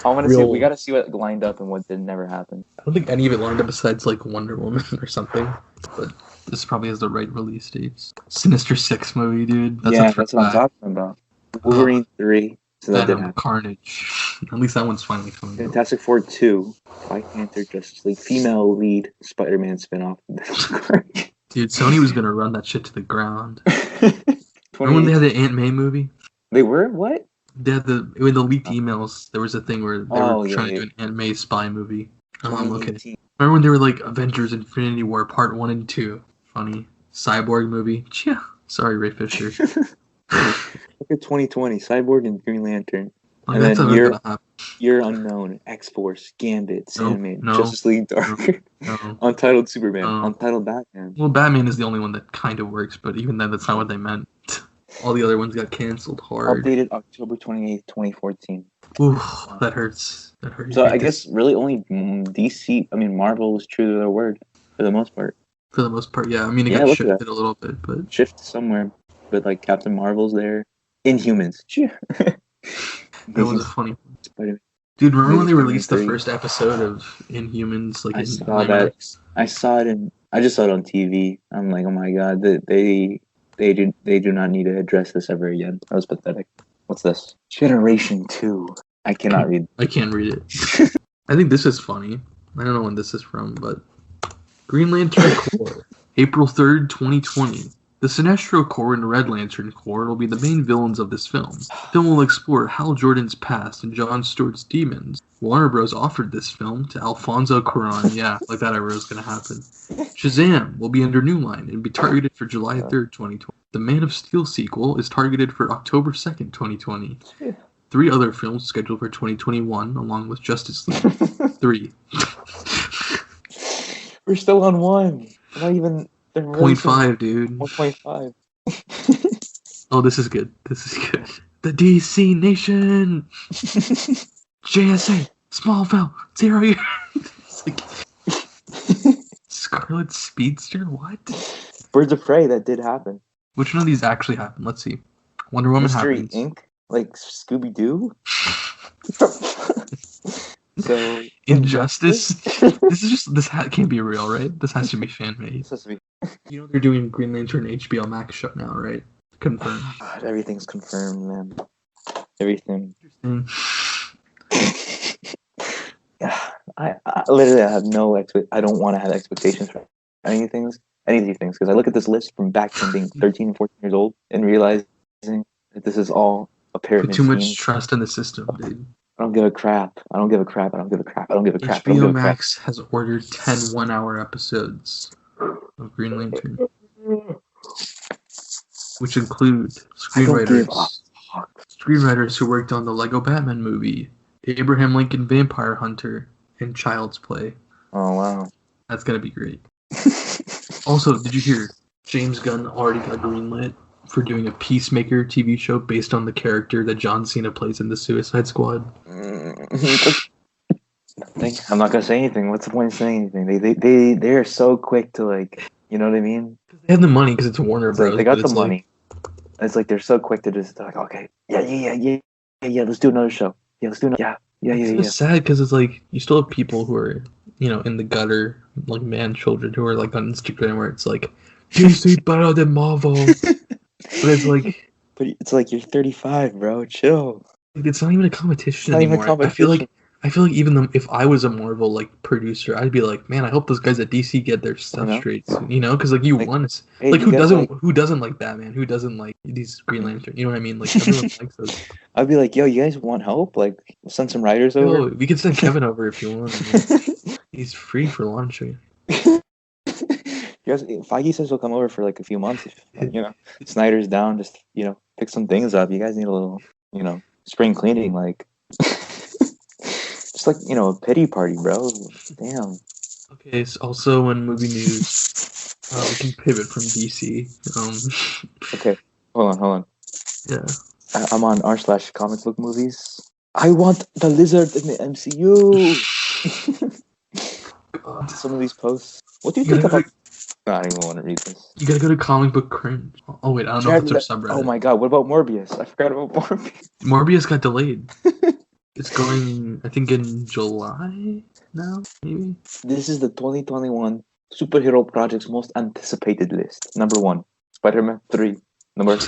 I want to see. We got to see what lined up and what never happened. I don't think any of it lined up besides Wonder Woman or something. But this probably has the right release dates. Sinister Six movie, dude. That's what I'm talking about. Wolverine 3. So that didn't happen. Carnage. At least that one's finally coming. Fantastic Four 2. Black Panther, Justice League, female lead, Spider-Man spinoff. Dude, Sony was gonna run that shit to the ground. Remember when they had the Aunt May movie? They were? What? They had in the leaked emails, there was a thing where they were trying to do an Aunt May spy movie. Okay. Remember when they were Avengers Infinity War Part 1 and 2? Funny. Cyborg movie. Yeah. Sorry, Ray Fisher. Look at 2020, Cyborg and Green Lantern. And then Year Unknown, X-Force, Gambit, Sandman, Justice League Dark, Untitled Superman, Untitled Batman. Well, Batman is the only one that kind of works, but even then, that's not what they meant. All the other ones got canceled hard. Updated October 28th, 2014. Oof, that hurts. So I guess really only Marvel was true to their word for the most part. For the most part, yeah. I mean, it got shifted a little bit, but... Shift somewhere. But, Captain Marvel's there. Inhumans. That was a funny one. Dude, remember when they released the first episode of Inhumans? I saw that. I saw it I just saw it on TV. I'm like, oh my god, they do not need to address this ever again. That was pathetic. What's this? Generation 2. I cannot read. I can't read it. I think this is funny. I don't know when this is from, but Green Lantern Corps, April 3rd, 2020. The Sinestro Corps and Red Lantern Corps will be the main villains of this film. The film will explore Hal Jordan's past and Jon Stewart's demons. Warner Bros. Offered this film to Alfonso Cuarón. Yeah, like that ever was going to happen. Shazam will be under New Line and be targeted for July 3rd, 2020. The Man of Steel sequel is targeted for October 2nd, 2020. 3 other films scheduled for 2021, along with Justice League 3. We're still on 1. Not even... 0.5, dude. 1.5. Oh, this is good. The DC Nation! JSA! Smallville! 0 years! Scarlet Speedster? What? Birds of Prey, that did happen. Which one of these actually happened? Let's see. Wonder Woman Mystery happens. Inc? Like Scooby-Doo? So Injustice. This can't be real, right? This has to be fan made. This has to be. You know they're doing Green Lantern HBO Max show now, right? Confirmed. God, everything's confirmed, man. Everything. I literally have no I don't want to have expectations for it. any of these things, because I look at this list from back from being 13 and 14 years old and realizing that this is all a pyramid Put too much scheme. trust in the system, dude. I don't give a crap. HBO Max has ordered 10 one-hour episodes of Green Lantern, which include screenwriters who worked on the Lego Batman movie, Abraham Lincoln Vampire Hunter, and Child's Play. Oh, wow. That's going to be great. Also, did you hear James Gunn already got greenlit for doing a Peacemaker TV show based on the character that John Cena plays in the Suicide Squad? I'm not gonna say anything. What's the point of saying anything? They are so quick to, like, you know what I mean? They have the money because it's Warner Bros. Like, they got the money. It's like they're so quick to just like, okay, yeah. Let's do another show. Yeah, let's do another. Yeah. It's sad because it's like you still have people who are, you know, in the gutter, like children who are like on Instagram where it's like, DC better than Marvel. But it's like, you're 35, bro. Chill. It's not even a competition anymore. I feel like even if I was a Marvel like producer, I'd be like, man, I hope those guys at DC get their stuff straight. You know, because like you won. Hey, like who doesn't like Batman? Who doesn't like these Green Lantern? You know what I mean? Like everyone likes those. I'd be like, yo, you guys want help? Like, we'll send some writers over. We could send Kevin over if you want. He's free for launching. Feige says he'll come over for like a few months. If, you know, Snyder's down, just, you know, pick some things up. You guys need a little, you know, spring cleaning, like, just like, you know, a pity party, bro. Damn. Okay. So also in movie news, we can pivot from DC. Okay. Hold on. Yeah. I'm on r/comic book movies. I want the lizard in the MCU. Some of these posts. What do you think about? I don't even want to read this. You gotta go to Comic Book Cringe. Oh wait, I don't know if it's our subreddit. Oh my god, what about Morbius? I forgot about Morbius. Morbius got delayed. It's going, I think, in July now, maybe? This is the 2021 superhero projects most anticipated list. Number 1, Spider-Man 3. Number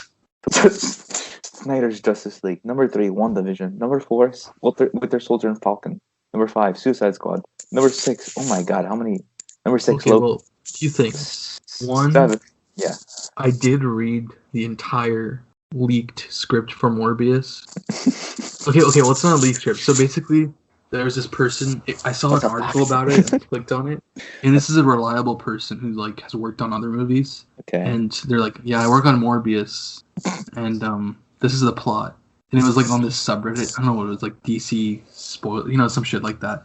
2, Snyder's Justice League. Number 3, WandaVision. Number 4, Winter Soldier and Falcon. Number 5, Suicide Squad. Number 6, oh my god, how many? Number 6, okay, well, 2 things. 1, 7. Yeah. I did read the entire leaked script for Morbius. Okay, well, it's not a leaked script. So basically, there was this person, I saw an article about it, and I clicked on it, and this is a reliable person who, like, has worked on other movies. Okay. And they're like, yeah, I work on Morbius, and this is the plot. And it was, like, on this subreddit, I don't know what it was, like, DC spoil, you know, some shit like that.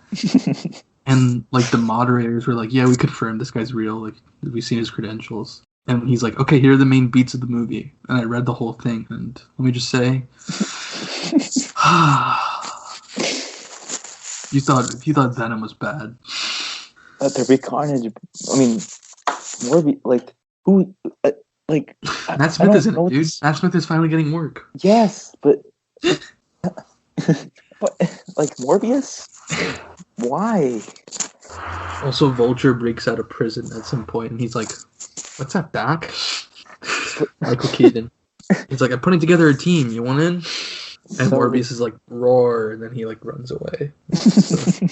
And, like, the moderators were like, yeah, we confirm this guy's real, like, we've seen his credentials. And he's like, okay, here are the main beats of the movie. And I read the whole thing, and let me just say, you thought Venom was bad. Let there be carnage. I mean, Morbius, like, who, like... Matt Smith isn't it, dude. Matt Smith is finally getting work. Yes, but... but, like, Morbius? Why? Also, Vulture breaks out of prison at some point, and he's like, what's that, Doc? Michael Keaton. He's like, I'm putting together a team. You want in? And Morbius is like, roar, and then he, like, runs away. So.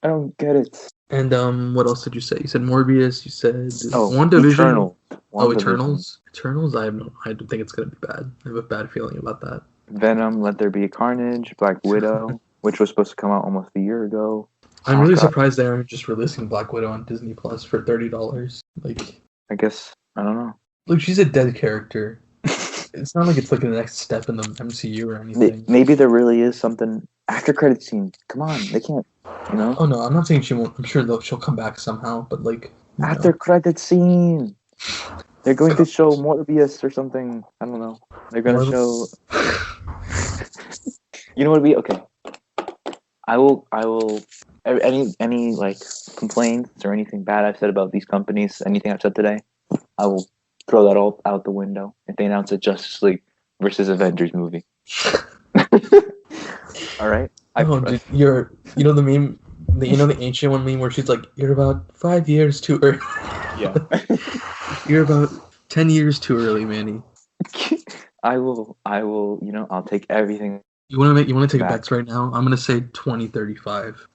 I don't get it. And, what else did you say? You said Morbius, you said... WandaVision. Eternal. Eternals? Eternals? I don't think it's going to be bad. I have a bad feeling about that. Venom, Let There Be Carnage, Black Widow, which was supposed to come out almost a year ago. I'm really surprised they aren't just releasing Black Widow on Disney Plus for $30. Like, I guess, I don't know. Look, she's a dead character. It's not like it's like the next step in the MCU or anything. Maybe there really is something. After credit scene. Come on, they can't, you know? Oh no, I'm not saying she won't. I'm sure she'll come back somehow, but like... After credit scene! They're going to show Morbius or something. I don't know. They're going to show... You know what would be... Okay. I will... Any like complaints or anything bad I've said about these companies, anything I've said today, I will throw that all out the window if they announce a Justice League versus Avengers movie. All right. Dude, you know the meme, the ancient one meme where she's like, "You're about 5 years too early." Yeah. You're about 10 years too early, Manny. I will. You know, I'll take everything. You want to take bets right now? I'm gonna say 2035.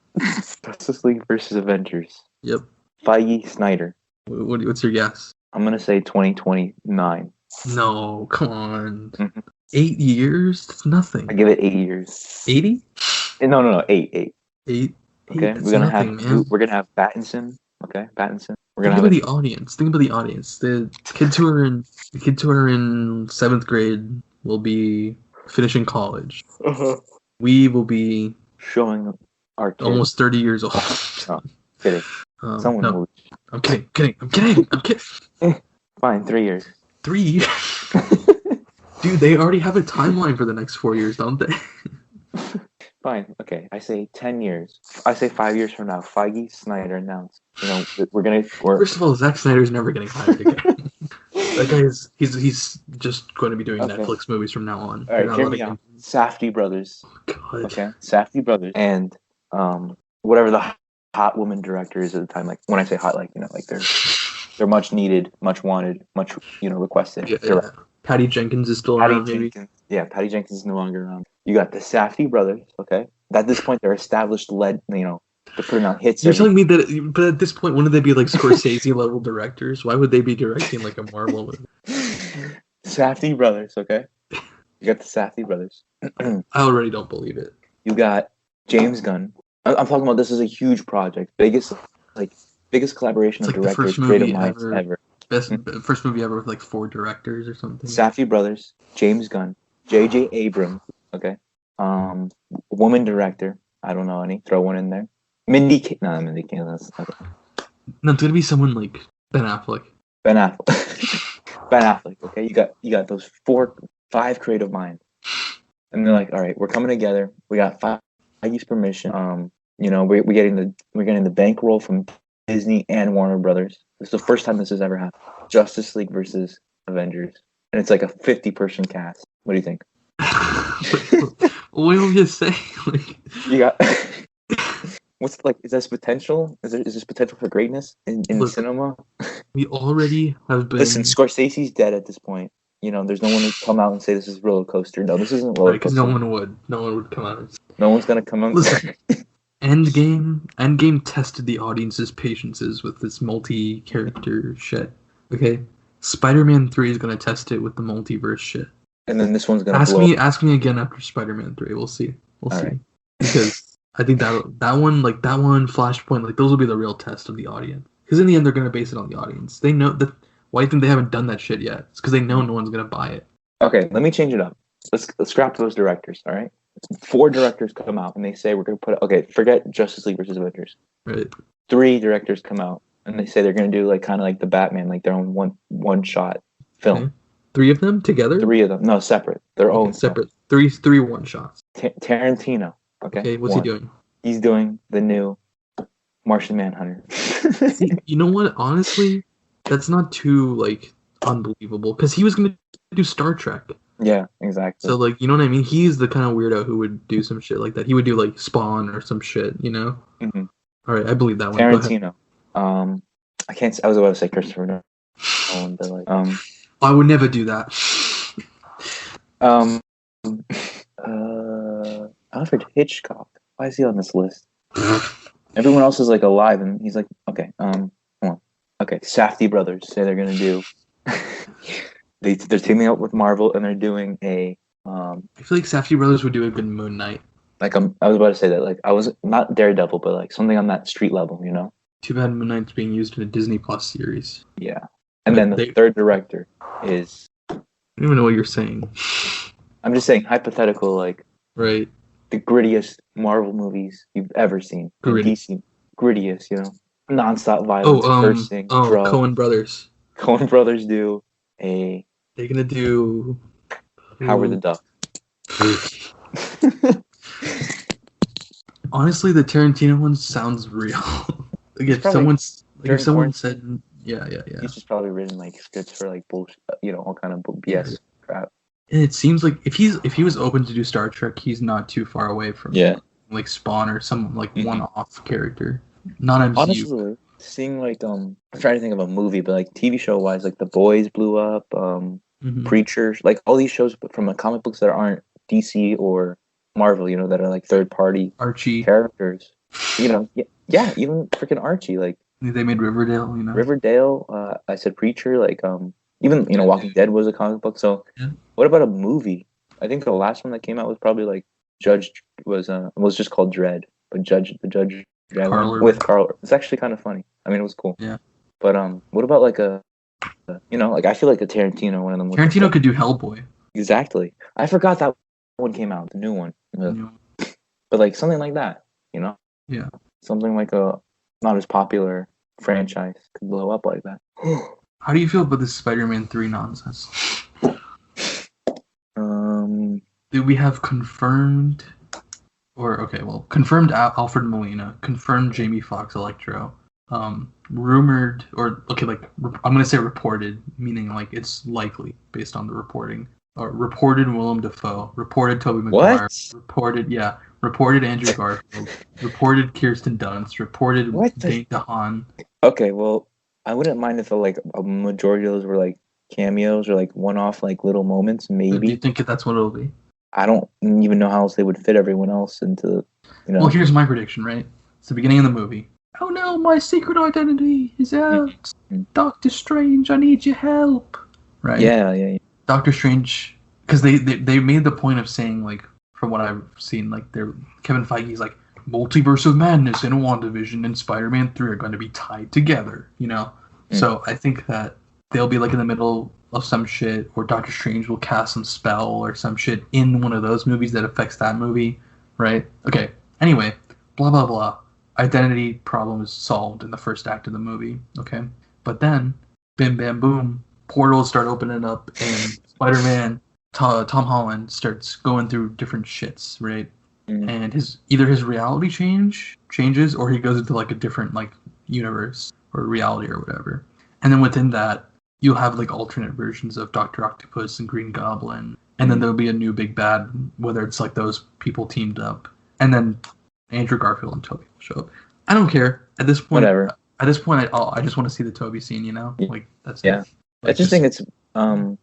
Justice League versus Avengers. Yep. Feige, Snyder. What's your guess? I'm gonna say 2029. No, come on. Mm-hmm. 8 years? That's nothing. I give it 8 years. 80? No, 8. 8. Okay, That's nothing, man. We're gonna have Pattinson. Okay, Pattinson. Think about the audience. Think about the audience. The kids who are in 7th grade will be finishing college. Uh-huh. We will be showing our kids. Almost 30 years old. Oh, kidding. Someone no. will. I'm kidding. Fine, 3 years. 3 years? Dude, they already have a timeline for the next 4 years, don't they? Fine. Okay, I say 10 years. I say 5 years from now. Feige, Snyder announced. We're First of all, Zack Snyder's never getting hired again. That guy he's just going to be doing Netflix movies from now on. All right, hear me out. Safdie brothers. God. Okay, Safdie brothers, and whatever the hot woman director is at the time. Like when I say hot, like they're much needed, much wanted, much requested. Yeah. Patty Jenkins is still around. Yeah, Patty Jenkins is no longer around. You got the Safdie brothers. Okay, at this point they're established. They're putting out hits. You're telling me that, but at this point, wouldn't they be like Scorsese level directors? Why would they be directing like a Marvel movie? Safdie brothers, okay? You got the Safdie brothers. I already don't believe it. You got James Gunn. I'm talking about, this is a huge project, biggest collaboration of directors, creative minds ever. First movie ever with like 4 directors or something. Safdie brothers, James Gunn, J.J. Abrams, okay? Woman director. I don't know any. Throw one in there. Mindy Kaling. That's okay. No, it's gonna be someone like Ben Affleck. Ben Affleck. Okay, you got those 5 creative minds, and they're like, all right, we're coming together. We got Feige's permission. We're getting the bankroll from Disney and Warner Brothers. This is the first time this has ever happened. Justice League versus Avengers, and it's like a 50-person cast. What do you think? What do you say? You got. What's is this potential? Is this potential for greatness in the cinema? We already have been. Listen, Scorsese's dead at this point. There's no one who come out and say this is roller coaster. No, this isn't roller coaster. Because no one would come out. No one's gonna come out. Listen, Endgame tested the audience's patiences with this multi-character shit. Okay, Spider-Man 3 is gonna test it with the multiverse shit. And then this one's gonna ask me again after Spider-Man 3. We'll see. All right. Because I think that one, Flashpoint, like those will be the real test of the audience. Because in the end, they're gonna base it on the audience. They know that. Why do you think they haven't done that shit yet? It's because they know no one's gonna buy it. Okay, let me change it up. Let's scrap those directors. All right, 4 directors come out and they say we're gonna put. Okay, forget Justice League versus Avengers. Right. 3 directors come out and they say they're gonna do kind of like the Batman, like their own one shot film. Okay. 3 of them together? 3 of them, no, separate. Their own separate. 3 one shots. Tarantino. Okay, what's he doing? He's doing the new Martian Manhunter. You know what? Honestly, that's not too unbelievable because he was gonna do Star Trek. Yeah, exactly. So you know what I mean? He's the kind of weirdo who would do some shit like that. He would do Spawn or some shit, Mm-hmm. All right, I believe that one. Tarantino. I can't. I was about to say Christopher Nolan, but I would never do that. Alfred Hitchcock. Why is he on this list? Everyone else is alive, and he's like, okay, come on. Okay, Safdie brothers say they're gonna do. They're teaming up with Marvel, and they're doing a. I feel like Safdie brothers would do a good Moon Knight. I was about to say that. I was not Daredevil, but something on that street level, Too bad Moon Knight's being used in a Disney Plus series. Yeah, and then the third director is. I don't even know what you're saying. I'm just saying hypothetical, right. The grittiest Marvel movies you've ever seen. DC, grittiest, nonstop violence, cursing, drugs. Coen Brothers. Coen Brothers do a. They're gonna do. Howard the Duck. Honestly, the Tarantino one sounds real. If someone said, yeah. He's just probably written scripts for bullshit, all kind of BS crap. And it seems like if he was open to do Star Trek, he's not too far away from Spawn or some one-off character. Not MCU. Honestly, seeing I'm trying to think of a movie, but TV show wise, The Boys blew up, Preachers, all these shows from comic books that aren't DC or Marvel, that are third party Archie characters. Yeah, even freaking Archie, They made Riverdale, Riverdale. I said Preacher. Like even Walking Dead was a comic book. So what about a movie? I think the last one that came out was probably like Judge was just called Dredd, but the Judge Dredd one with Carl. It's actually kind of funny. I mean, it was cool. Yeah. But what about like like I feel like a Tarantino, one of them. Tarantino could do Hellboy. Exactly. I forgot that one came out, the new one. But like something like that, Yeah. Something like a not as popular franchise could blow up like that. How do you feel about this Spider-Man 3 nonsense? Do we have confirmed Alfred Molina, confirmed Jamie Foxx Electro, rumored I'm gonna say reported, meaning like it's likely based on the reporting. Reported Willem Dafoe, reported Tobey Maguire, reported Andrew Garfield, reported Kirsten Dunst, reported Dane DeHaan. Okay, well, I wouldn't mind if a majority of those were like cameos or like one-off like little moments, maybe. Do you think that's what it'll be? I don't even know how else they would fit everyone else into, Well, here's my prediction, right? It's the beginning of the movie. Oh no, my secret identity is out. Doctor Strange, I need your help. Right? Yeah. Doctor Strange, because they made the point of saying, like, from what I've seen, like, Kevin Feige's like, Multiverse of Madness and WandaVision and Spider-Man 3 are going to be tied together, So I think that they'll be like in the middle of some shit, or Doctor Strange will cast some spell or some shit in one of those movies that affects that movie, right? Okay, anyway, blah, blah, blah. Identity problem is solved in the first act of the movie, okay? But then, bim, bam, boom, portals start opening up, and Spider-Man, Tom Holland, starts going through different shits, right? And either his reality changes, or he goes into like a different like universe or reality or whatever. And then within that, you'll have like alternate versions of Dr. Octopus and Green Goblin, and then there'll be a new big bad, whether it's like those people teamed up, and then Andrew Garfield and Tobey will show up. I don't care at this point. Whatever. At this point, I just want to see the Tobey scene, Like that's it. Like, I just think it's I'm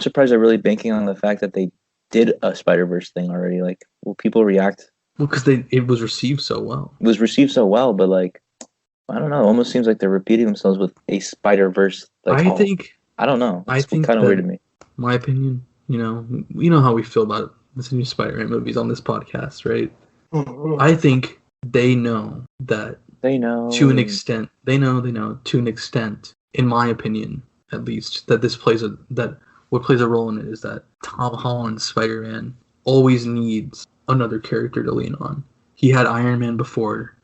surprised they're really banking on the fact that they did a Spider-Verse thing already. Like, will people react? Well, because it was received so well. It was received so well, but like, I don't know. It almost seems like they're repeating themselves with a Spider-Verse. Like, I don't know. It's kind of weird to me. My opinion, you know how we feel about this new Spider-Man movies on this podcast, right? I think they know that. They know to an extent. They know to an extent. In my opinion, at least, that what plays a role in it is that Tom Holland's Spider-Man always needs another character to lean on. He had Iron Man before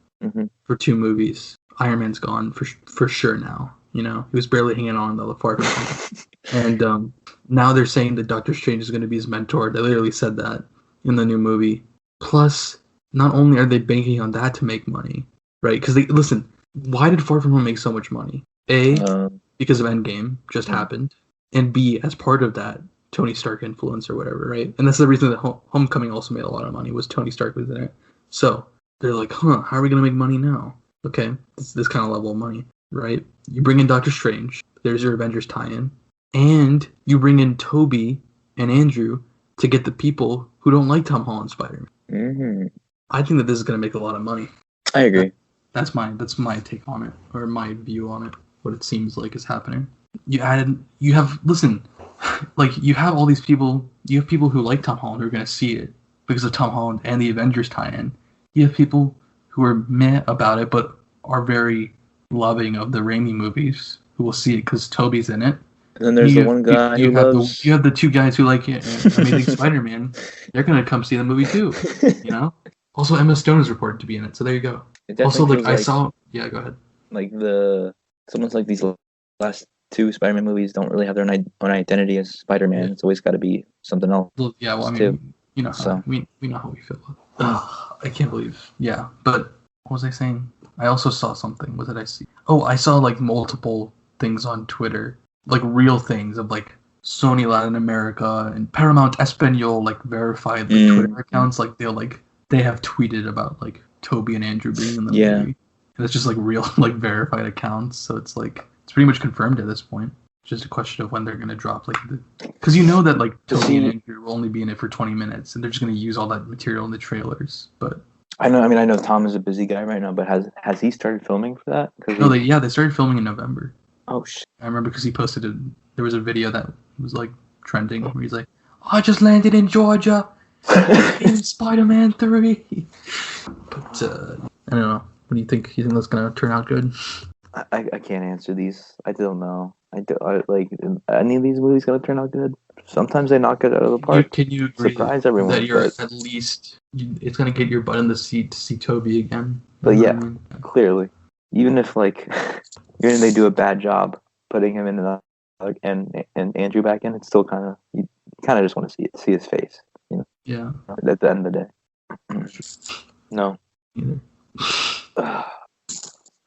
for 2 movies. Iron Man's gone for sure now. He was barely hanging on the far from home. And now they're saying that Doctor Strange is going to be his mentor. They literally said that in the new movie. Plus, not only are they banking on that to make money, right? Because listen, why did Far From Home make so much money? A, because of Endgame just happened, and B, as part of that Tony Stark influence or whatever, right? And that's the reason that Homecoming also made a lot of money, was Tony Stark was in it. So they're like, how are we going to make money now? Okay, this kind of level of money, right? You bring in Doctor Strange, there's your Avengers tie-in, and you bring in Tobey and Andrew to get the people who don't like Tom Holland's Spider-Man. I think that this is going to make a lot of money. I agree. That's my take on it, or my view on it, what it seems like is happening. You have all these people, you have people who like Tom Holland who are going to see it because of Tom Holland and the Avengers tie-in. You have people who are meh about it, but are very loving of the Raimi movies, who will see it because Tobey's in it. And then there's the one guy who loves... You have the 2 guys who like Amazing Spider-Man. They're going to come see the movie too, Also, Emma Stone is reported to be in it, so there you go. Also, I saw... Yeah, go ahead. Like someone's like these last 2 Spider-Man movies don't really have their own identity as Spider-Man. Yeah. It's always got to be something else. Well, yeah, well, I mean, we know how we feel. I can't believe. Yeah, but what was I saying? I also saw something. What did I see? Oh, I saw like multiple things on Twitter, like real things of like Sony Latin America and Paramount Espanol, like verified Twitter accounts. Like they have tweeted about like Tobey and Andrew being in the movie, and it's just like real like verified accounts. So it's like it's pretty much confirmed at this point. It's just a question of when they're gonna drop because that like Tobey and Andrew will only be in it for 20 minutes, and they're just gonna use all that material in the trailers. But I know. I mean, I know Tom is a busy guy right now, but has he started filming for that? No, they started filming in November. Oh shit! I remember because he posted there was a video that was like trending where he's like, "I just landed in Georgia in Spider-Man 3." But I don't know. What do you think? You think that's gonna turn out good? I can't answer these. I don't know. I like any of these movies gonna turn out good. Sometimes they knock it out of the park. Can you agree surprise everyone that you're at least it's gonna get your butt in the seat to see Toby again? But yeah, clearly, even if like even if they do a bad job putting him in and Andrew back in, it's still kind of you kind of just want to see his face, you know? Yeah. At the end of the day. No. Either.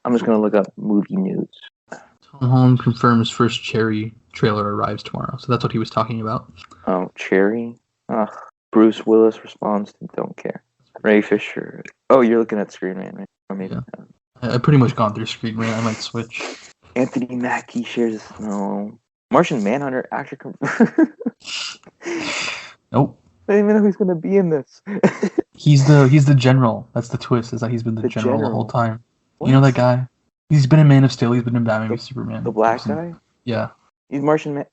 I'm just gonna look up movie news. Tom Holland confirms first Cherry trailer arrives tomorrow. So that's what he was talking about. Oh, Cherry? Bruce Willis responds to Don't Care. Ray Fisher. Oh, you're looking at Screen Rant, right? Or maybe. Yeah. I pretty much gone through Screen Rant. I might switch. Anthony Mackie shares no. Martian Manhunter actor. Nope. I don't even know who's gonna be in this. He's the general. That's the twist. Is that he's been the general the whole time. What? You know that guy? He's been in Man of Steel. He's been in Batman v Superman. The black guy? Yeah. He's Martian Man.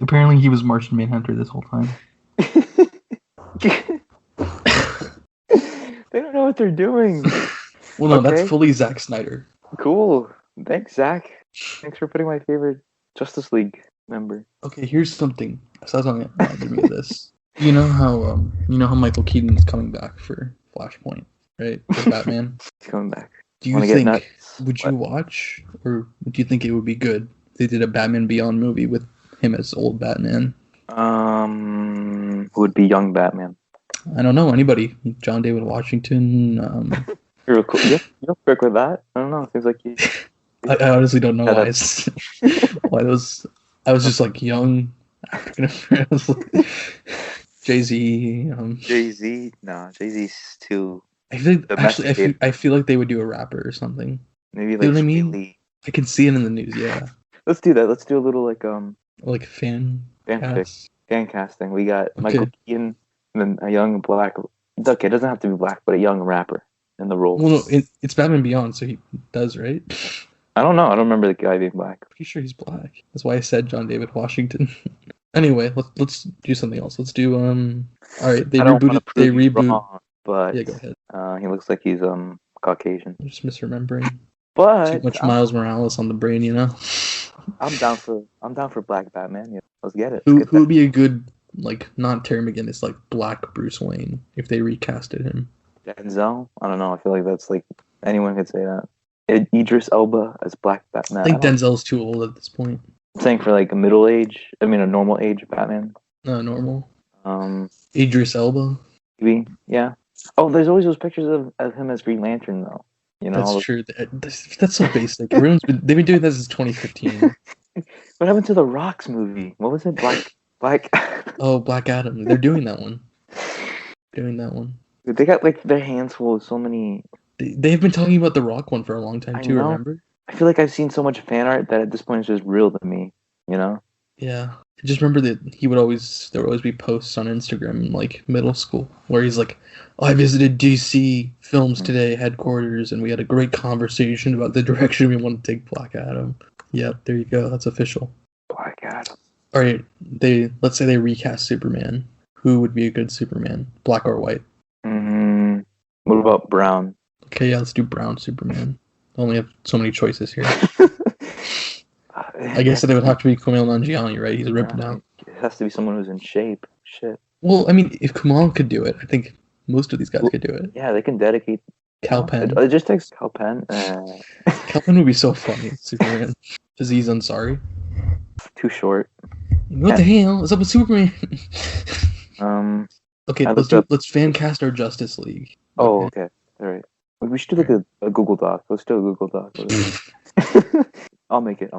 Apparently, he was Martian Manhunter this whole time. They don't know what they're doing. Well, no, that's fully Zack Snyder. Cool. Thanks, Zach. Thanks for putting my favorite Justice League member. Okay, here's something. So I was on me of this. You know how Michael Keaton is coming back for Flashpoint, right? For Batman. He's coming back. Do you think would you watch, or would you think it would be good if they did a Batman Beyond movie with him as old Batman? Who would be young Batman? I don't know. Anybody? John David Washington. You're cool. You're quick with that. I don't know. It seems like you. I honestly don't know why. Why those? I was just like young African American. Jay-Z. Jay-Z? No, Jay-Z's too. I feel like they would do a rapper or something. Maybe like. You know what I mean? I can see it in the news. Yeah. Let's do that. Let's do a little fan casting. We got Michael Keaton and then a young black. Okay, it doesn't have to be black, but a young rapper in the role. Well, no, it's Batman Beyond, so he does, right? I don't know. I don't remember the guy being black. Pretty sure he's black. That's why I said John David Washington. Anyway, let's do something else. Let's do All right, they reboot. Wrong, but yeah, go ahead. He looks like he's Caucasian. I'm just misremembering. But too much Miles Morales on the brain, you know. I'm down for Black Batman. Yeah, let's get it. Who would be a good not Terry McGinnis, like Black Bruce Wayne if they recasted him? Denzel? I don't know. I feel like that's like anyone could say that. Idris Elba as Black Batman. I think Denzel's too old at this point. I'm saying for like a normal age Batman. Normal. Idris Elba. Maybe, yeah. Oh, there's always those pictures of him as Green Lantern though. You know, that's true. That's so basic. They've been doing this since 2015. What happened to the Rock's movie? What was it? Black. Oh, Black Adam. They're doing that one. They got like their hands full of so many. They've been talking about the Rock one for a long time too. Remember? I feel like I've seen so much fan art that at this point it's just real to me. You know? Yeah. I just remember that there would always be posts on Instagram in like middle school where he's like, I visited DC Films today headquarters and we had a great conversation about the direction we want to take Black Adam. Yeah, there you go. That's official. Black Adam. All right. Let's say they recast Superman. Who would be a good Superman? Black or white? What about brown? Okay, yeah, let's do brown Superman. I only have so many choices here. I guess that it would have to be Kumail Nanjiani, right? He's ripped out. It has to be someone who's in shape. Shit. Well, I mean, if Kumail could do it, I think most of these guys could do it. Yeah, they can dedicate. Kal Penn. It just takes Kal Penn. Kal Penn would be so funny. Superman. Aziz Ansari. Too short. What the hell is up with Superman? Okay, let's fan cast our Justice League. Oh, okay. All right. We should do like a Google Doc. Let's do a Google Doc. I'll make it.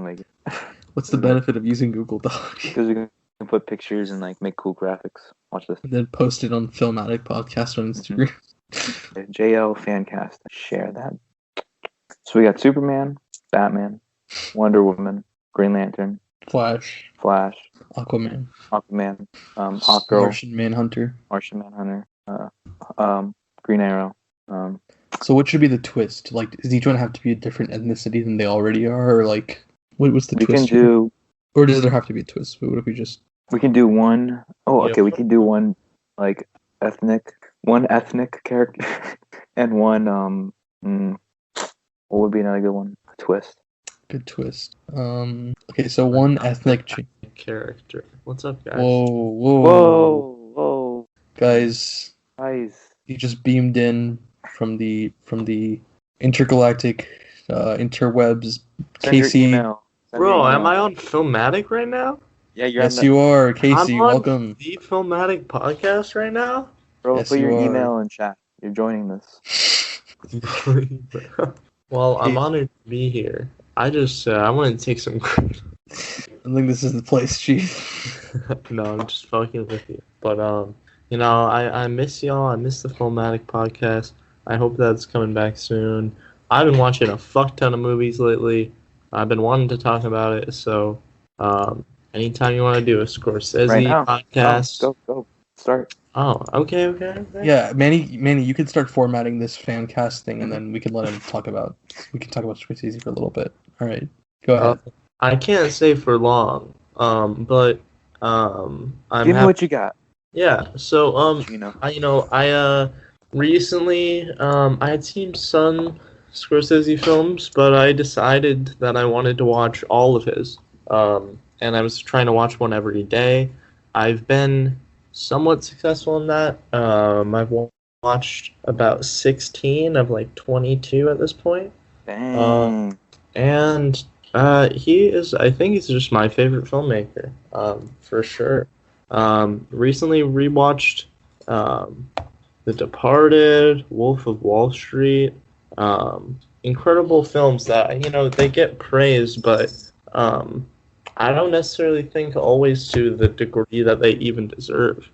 What's the benefit of using Google Doc? Because we can put pictures and like make cool graphics. Watch this. And then post it on Filmatic Podcast on Instagram. JL Fancast. Share that. So we got Superman, Batman, Wonder Woman, Green Lantern, Flash, Aquaman, Hawkgirl, Martian Manhunter, Green Arrow, So what should be the twist? Like, does each one have to be a different ethnicity than they already are, or like, what's the twist? Or does there have to be a twist? What if we just? We can do one. Oh, okay. We can do one like ethnic character, and one what would be another good one? A twist. Good twist. Okay, so one ethnic character. What's up, guys? Whoa. Guys. You just beamed in from the intergalactic interwebs. Casey. Bro, am I on Filmatic right now? Yeah, you're. Yes, you are. Casey, welcome. On the Filmatic podcast right now. Bro, yes, put your email in chat. You're joining this. Well, I'm honored to be here. I just I want to take some credit. I think this is the place, Chief. No, I'm just fucking with you. But you know, I miss y'all. I miss the Filmatic podcast. I hope that's coming back soon. I've been watching a fuck ton of movies lately. I've been wanting to talk about it, so anytime you want to do a Scorsese podcast, go start. Oh, okay. Yeah, Manny, you can start formatting this Fancasting, and then we can let him talk about. We can talk about Scorsese for a little bit. All right, go ahead. I can't say for long, but give me what you got. Yeah. So I recently I had seen some Scorsese films, but I decided that I wanted to watch all of his. And I was trying to watch one every day. I've been somewhat successful in that. I've watched about 16 of like 22 at this point. Dang. And I think he's just my favorite filmmaker, for sure. Recently rewatched The Departed, Wolf of Wall Street. Incredible films that, they get praised, but I don't necessarily think always to the degree that they even deserve.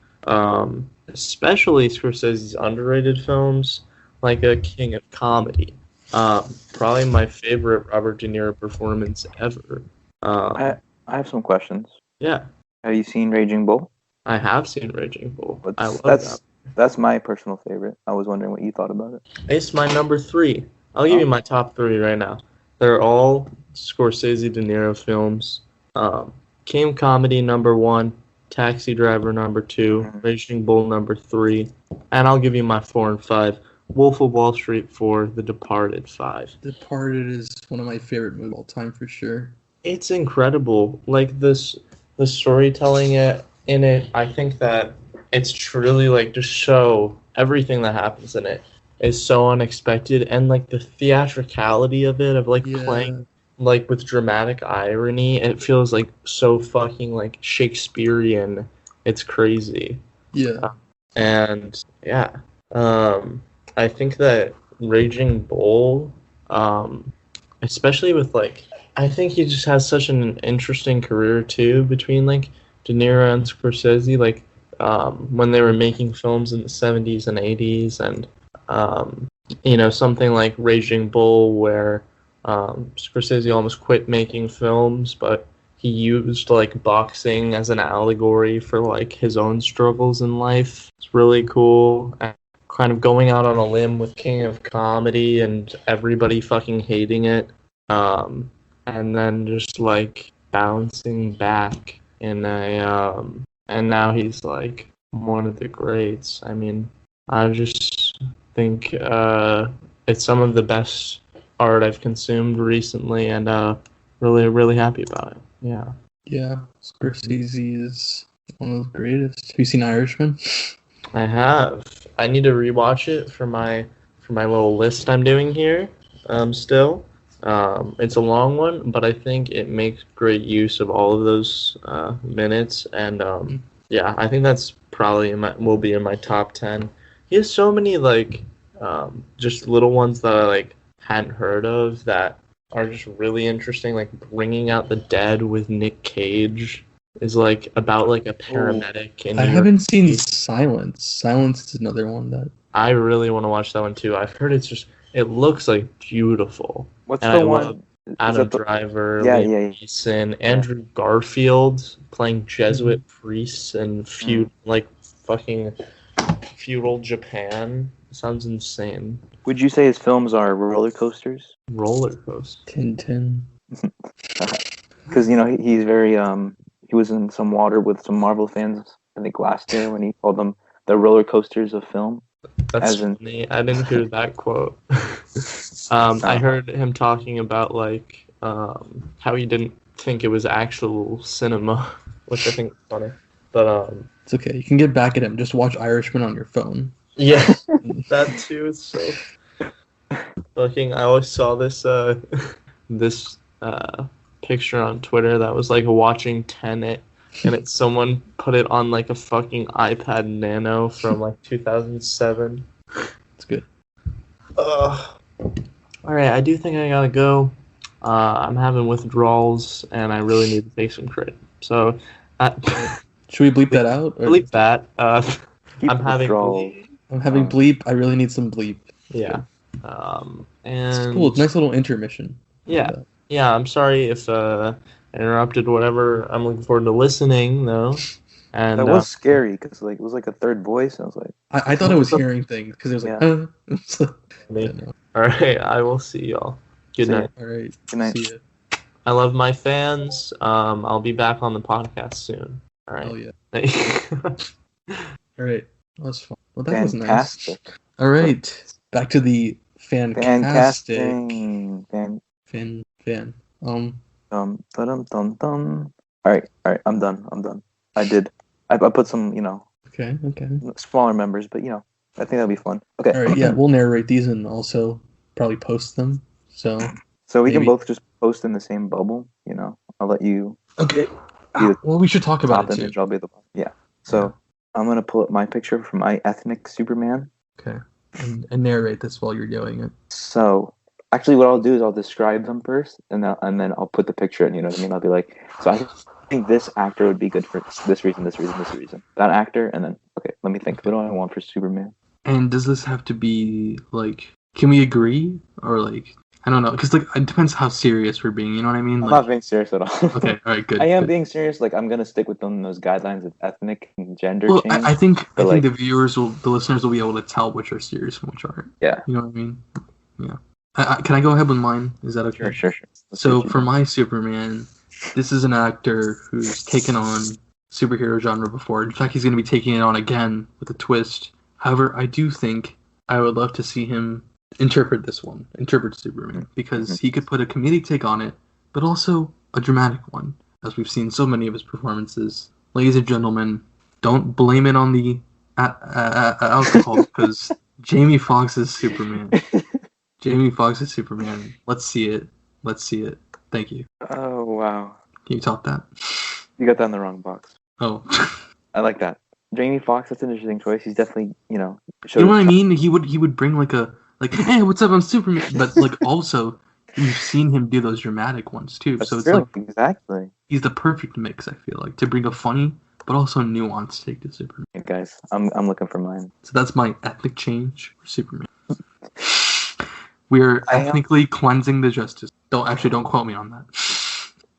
Especially Scorsese's underrated films, like A King of Comedy. Probably my favorite Robert De Niro performance ever. I have some questions. Yeah. Have you seen Raging Bull? I have seen Raging Bull. I love that. That's my personal favorite. I was wondering what you thought about it. It's my number 3. I'll give you my top 3 right now. They're all Scorsese De Niro films. King of Comedy number 1, Taxi Driver number 2, Raging Bull number 3, and I'll give you my 4 and 5. Wolf of Wall Street 4, The Departed 5. Departed is one of my favorite movies of all time for sure. It's incredible. Like the storytelling in it, I think that it's truly like to show everything that happens in it is so unexpected, and like the theatricality of it, of like playing like with dramatic irony, it feels like so fucking like Shakespearean. It's crazy. Yeah. I think that Raging Bull, especially with like, I think he just has such an interesting career too, between like De Niro and Scorsese, like when they were making films in the 70s and 80s, and something like Raging Bull where Scorsese almost quit making films, but he used like boxing as an allegory for like his own struggles in life. It's really cool. And kind of going out on a limb with King of Comedy and everybody fucking hating it, and then just like bouncing back in a and now he's like one of the greats. I mean, I just think it's some of the best art I've consumed recently, and really, really happy about it. Yeah, Scorsese is one of the greatest. Have you seen Irishman? I have. I need to rewatch it for my little list I'm doing here. Still, it's a long one, but I think it makes great use of all of those minutes, and I think that's probably will be in my top 10. He has so many like just little ones that I like hadn't heard of that are just really interesting. Like Bringing Out the Dead with Nick Cage is like about like a paramedic. I haven't seen Silence. Silence is another one that I really want to watch that one too. I've heard it looks like beautiful. What's the one? Adam Driver, Liam Neeson, Andrew Garfield playing Jesuit priests in fucking feudal Japan. sounds insane. Would you say his films are roller coasters? Roller coaster. Tintin. Because he's very he was in some water with some Marvel fans, I think last year, when he called them the roller coasters of film. That's funny. I didn't hear that quote. I heard him talking about like how he didn't think it was actual cinema, which I think is funny. But it's okay. You can get back at him. Just watch Irishman on your phone. Yeah, that too is so. Looking, I always saw this this picture on Twitter that was like watching Tenet, and it's someone put it on like a fucking iPad Nano from like 2007. It's good. All right, I do think I gotta go. I'm having withdrawals, and I really need to take some credit. So, should we bleep that out? Or? Bleep that. I'm having bleep. I really need some bleep. Yeah. And it's cool. Nice little intermission. Yeah. Yeah. I'm sorry if I interrupted. Whatever. I'm looking forward to listening though. And that was scary because it was like a third voice. I was like, I thought I was hearing things because it was like, yeah, no. All right. I will see y'all. Good night. All right. Good night. See ya. I love my fans. I'll be back on the podcast soon. All right. Oh yeah. All right. That was fun. Well, that Fantastic. was nice. All right. Back to the Fancastic. Fan. All right. I'm done. I put some, Okay. smaller members, but I think that'll be fun. Okay. All right. Yeah, we'll narrate these and also probably post them. So we can both just post in the same bubble. I'll let you. Okay. Well, we should talk about it too. Image, I'll be the yeah. So I'm gonna pull up my picture from my ethnic Superman. Okay. And narrate this while you're doing it. So actually, what I'll do is I'll describe them first, and then I'll put the picture in. You know what I mean? I'll be like, so I think this actor would be good for this reason. That actor, and then let me think. What do I want for Superman? And does this have to be like? Can we agree or like? I don't know, because like it depends how serious we're being. You know what I mean? I'm not being serious at all. Okay, all right, good. I am being serious. Like I'm gonna stick with those guidelines of ethnic and gender change. I think the listeners will be able to tell which are serious and which aren't. Yeah. You know what I mean? Yeah. Can I go ahead with mine? Is that okay? Sure. So for my Superman, this is an actor who's taken on superhero genre before. In fact, he's going to be taking it on again with a twist. However, I do think I would love to see him interpret Superman, because he could put a comedic take on it, but also a dramatic one, as we've seen so many of his performances. Ladies and gentlemen, don't blame it on the alcohol, because Jamie Foxx is Superman. Let's see it. Thank you. Oh, wow. Can you top that? You got that in the wrong box. Oh. I like that. Jamie Foxx, that's an interesting choice. He's definitely, You know what I mean? He would bring like, hey, what's up, I'm Superman? But like also, you've seen him do those dramatic ones too. That's so it's true. like Exactly. He's the perfect mix, I feel like, to bring a funny but also nuanced take to Superman. Hey guys, I'm looking for mine. So that's my ethnic change for Superman. We're ethnically cleansing the justice. Don't quote me on that.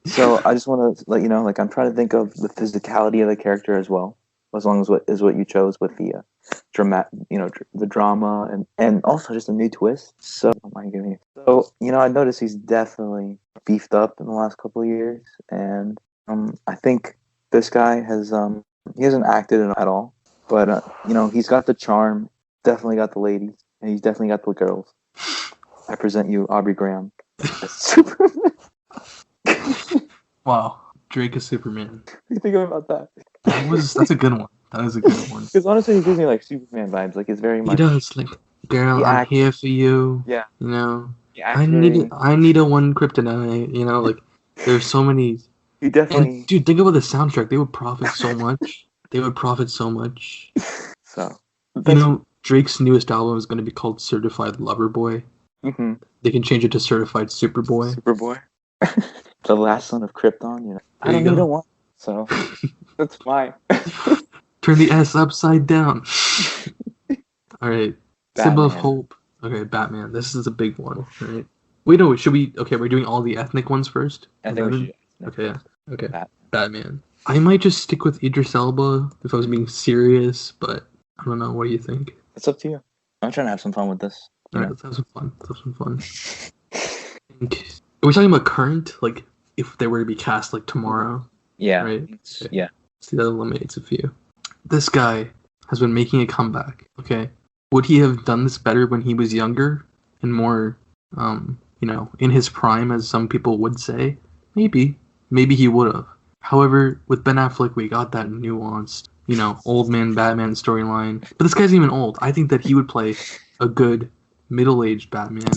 So I just want to let you know, like I'm trying to think of the physicality of the character as well, as long as what you chose with the the drama and also just a new twist. So I noticed he's definitely beefed up in the last couple of years, and I think this guy has he hasn't acted at all, but he's got the charm, definitely got the ladies, and he's definitely got the girls. I present you Aubrey Graham as Superman. Wow, Drake is Superman. What do you think about that? That's a good one. That is a good one. Because honestly, he gives me like Superman vibes. Like it's very much. He does. Like, girl, I'm here for you. Yeah. I need a one kryptonite. Like there's so many. He definitely. And, dude, think about the soundtrack. They would profit so much. So. Drake's newest album is going to be called Certified Lover Boy. Mm-hmm. They can change it to Certified Superboy. Superboy. The last son of Krypton. I don't need a one. So that's fine. Turn the S upside down. All right. Batman. Symbol of hope. Okay, Batman. This is a big one. All right. Wait, no. Should we? Okay, we're doing all the ethnic ones first. I think we should. Okay. Yeah. Okay. Batman. I might just stick with Idris Elba if I was being serious, but I don't know. What do you think? It's up to you. I'm trying to have some fun with this. All right, let's have some fun. Are we talking about current? Like, if they were to be cast like tomorrow? Yeah. Right? Okay. Yeah. See, that eliminates a few. This guy has been making a comeback, okay? Would he have done this better when he was younger and more, in his prime, as some people would say? Maybe. Maybe he would have. However, with Ben Affleck, we got that nuanced, old man Batman storyline. But this guy's even old. I think that he would play a good middle-aged Batman.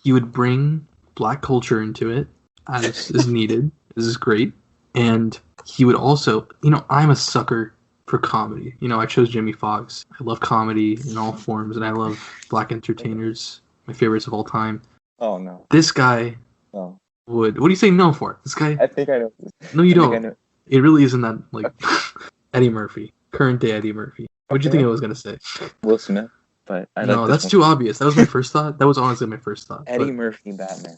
He would bring black culture into it as is needed. This is great. And he would also, I'm a sucker for comedy. I chose Jimmy Fox. I love comedy in all forms, and I love black entertainers, my favorites of all time. Oh, no. This guy would. What do you say no for? This guy? I think I know. No, you don't. It really isn't that, like, Eddie Murphy. Current day Eddie Murphy. What'd you think I was going to say? Will Smith. But no, that's too obvious. That was my first thought. That was honestly my first thought. Eddie Murphy Batman.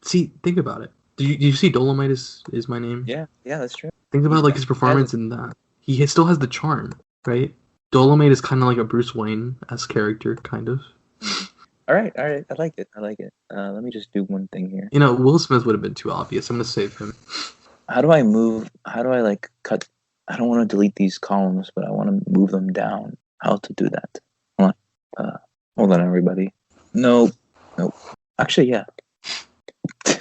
See, think about it. Did you see Dolomite is My Name? Yeah, that's true. Think about like his performance in that. He still has the charm, right? Dolomite is kind of like a Bruce Wayne-esque character, kind of. All right. I like it. Let me just do one thing here. Will Smith would have been too obvious. I'm going to save him. How do I cut? I don't want to delete these columns, but I want to move them down. How to do that? Hold on, everybody. Nope. Actually, yeah. All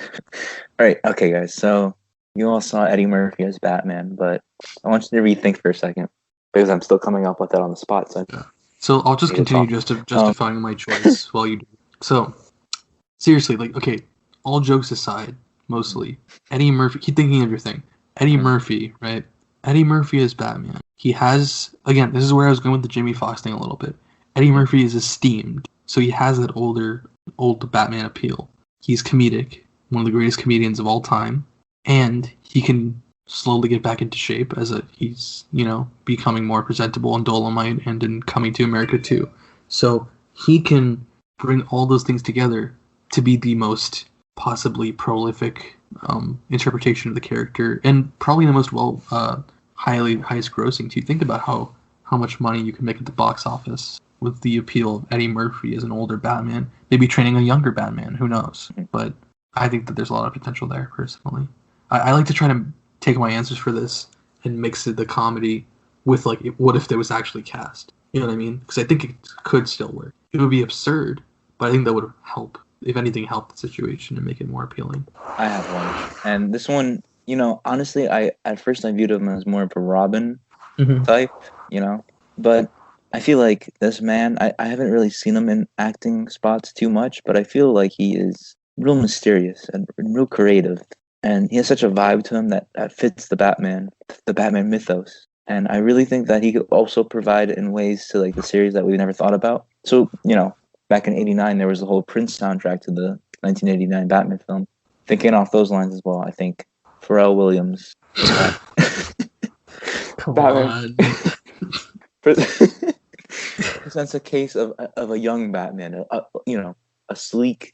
right. Okay, guys. So you all saw Eddie Murphy as Batman, but I want you to rethink for a second because I'm still coming up with that on the spot. So I'll just continue justifying my choice while you do. So, seriously, like, okay, all jokes aside, mostly, Eddie Murphy, keep thinking of your thing. Eddie Murphy, right? Eddie Murphy is Batman. He has, again, this is where I was going with the Jimmy Fox thing a little bit. Eddie Murphy is esteemed, so he has that old Batman appeal. He's comedic, one of the greatest comedians of all time, and he can slowly get back into shape as he's becoming more presentable in Dolomite and in Coming to America too. So he can bring all those things together to be the most possibly prolific interpretation of the character, and probably the most highest grossing too. Think about how much money you can make at the box office with the appeal of Eddie Murphy as an older Batman, maybe training a younger Batman, who knows. But I think that there's a lot of potential there personally. I like to try to take my answers for this and mix the comedy with, like, what if there was actually cast? You know what I mean? Because I think it could still work. It would be absurd, but I think that would help. If anything, help the situation and make it more appealing. I have one. And this one, honestly, at first I viewed him as more of a Robin type, But I feel like this man, I haven't really seen him in acting spots too much, but I feel like he is real mysterious and real creative. And he has such a vibe to him that fits the Batman mythos. And I really think that he could also provide in ways to, like, the series that we've never thought about. So, back in '89, there was the whole Prince soundtrack to the 1989 Batman film. Thinking off those lines as well, I think Pharrell Williams. Come on. Presents a case of a young Batman, a sleek,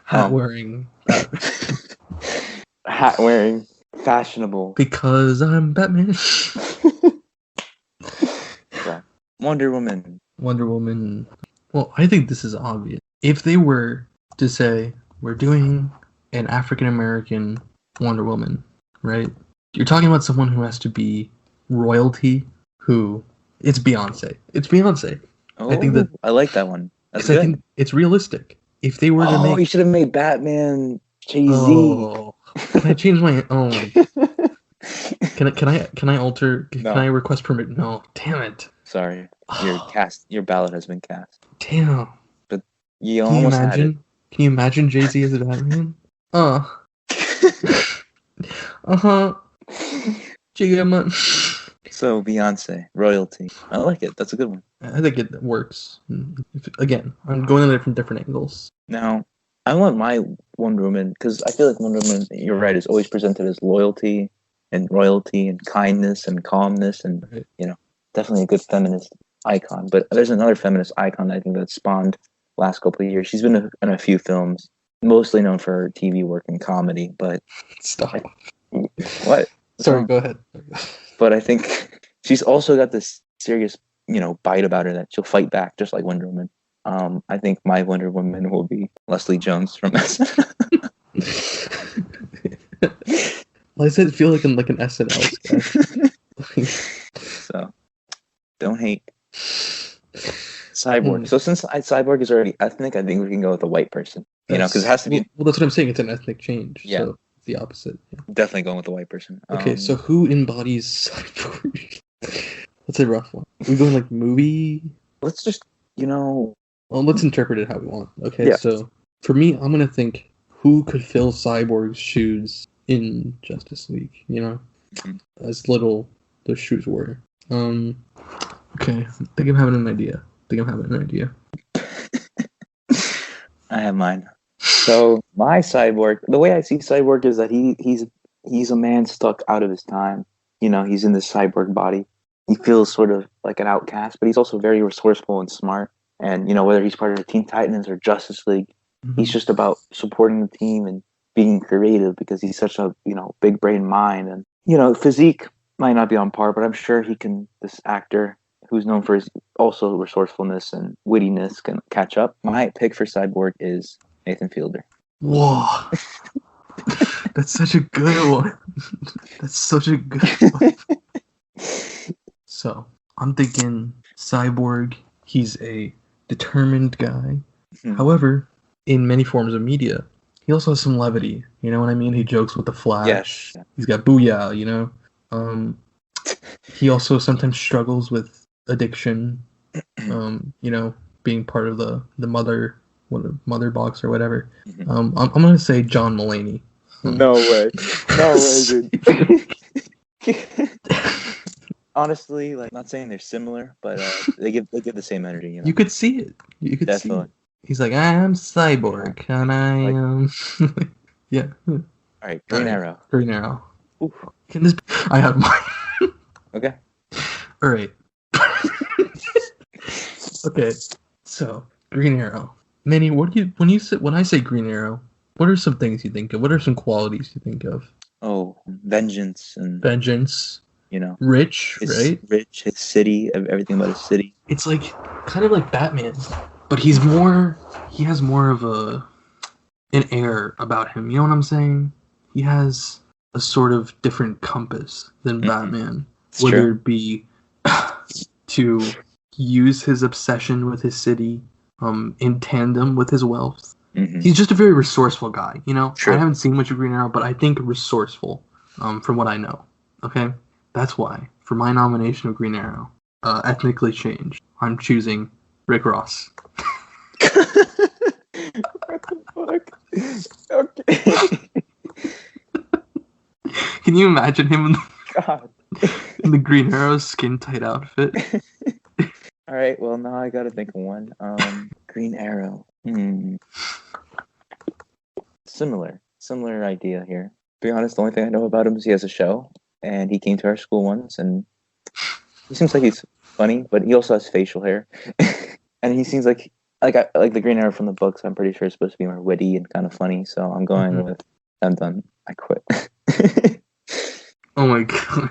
hat-wearing, fashionable. Because I'm Batman. Yeah. Wonder Woman. Well, I think this is obvious. If they were to say, we're doing an African-American Wonder Woman, right? You're talking about someone who has to be royalty, it's Beyonce. Oh, I like that one. That's good. I think it's realistic. If they were to make... you should have made Batman Jay-Z. Oh, can I change my... Oh. Can I alter... No. Can I request permit? No. Damn it. Sorry. Your ballot has been cast. Damn. But you almost had it. Can you imagine Jay-Z as a Batman? Jigga. So Beyonce, royalty. I like it. That's a good one. I think it works. Again, I'm going at it from different angles. Now, I want my Wonder Woman, because I feel like Wonder Woman, you're right, is always presented as loyalty and royalty and kindness and calmness and, right. Definitely a good feminist icon. But there's another feminist icon I think that spawned last couple of years. She's been in a few films, mostly known for her TV work and comedy, but... Stop. What? Sorry, go ahead. But I think she's also got this serious, bite about her that she'll fight back just like Wonder Woman. I think my Wonder Woman will be Leslie Jones from SNL. Well, I said I feel like I'm like an SNL sketch. So, don't hate. Cyborg. So since Cyborg is already ethnic, I think we can go with a white person. Because it has to be. Well, that's what I'm saying. It's an ethnic change. Yeah. So it's the opposite. Yeah. Definitely going with a white person. Okay, so who embodies Cyborg? That's a rough one. We going like movie? Let's just, Well, let's interpret it how we want. Okay, Yeah. So for me, I'm gonna think who could fill Cyborg's shoes in Justice League. As little those shoes were. Okay, I think I'm having an idea. I have mine. So my Cyborg, the way I see Cyborg is that he's a man stuck out of his time. He's in this cyborg body. He feels sort of like an outcast, but he's also very resourceful and smart. And whether he's part of the Teen Titans or Justice League, he's just about supporting the team and being creative because he's such a big brain mind. And physique might not be on par, but I'm sure he can. This actor who's known for his also resourcefulness and wittiness can catch up. My pick for Cyborg is Nathan Fielder. Whoa. That's such a good one. So, I'm thinking Cyborg, he's a determined guy. Mhm. However, in many forms of media, he also has some levity. You know what I mean? He jokes with the Flash. Yes. He's got booyah, He also sometimes struggles with addiction, being part of the mother box or whatever. I'm gonna say John Mulaney. No way, dude. Honestly, not saying they're similar, but they give the same energy. You could see it. Definitely. See it. He's like, I'm Cyborg, and I am. Yeah. All right, Green Arrow. Green Arrow. Oof. I have mine. Okay. All right. Okay. So Green Arrow. Manny, when I say Green Arrow, what are some things you think of? What are some qualities you think of? Oh, vengeance. Rich, right? Rich, his city, everything about his city. It's like kind of like Batman, but he has more of an air about him. You know what I'm saying? He has a sort of different compass than Batman, It's whether true. it be to use his obsession with his city in tandem with his wealth. Mm-hmm. He's just a very resourceful guy, True. I haven't seen much of Green Arrow, but I think resourceful, from what I know. Okay? That's why, for my nomination of Green Arrow, ethnically changed, I'm choosing Rick Ross. What the fuck? Okay. Can you imagine him God. in the Green Arrow skin-tight outfit? All right, well, now I gotta think of one. Green Arrow. Similar idea here. To be honest, the only thing I know about him is he has a show, and he came to our school once, and he seems like he's funny, but he also has facial hair, and he seems like the Green Arrow from the books. I'm pretty sure it's supposed to be more witty and kind of funny, so I'm going with. I'm done. I quit. Oh my god.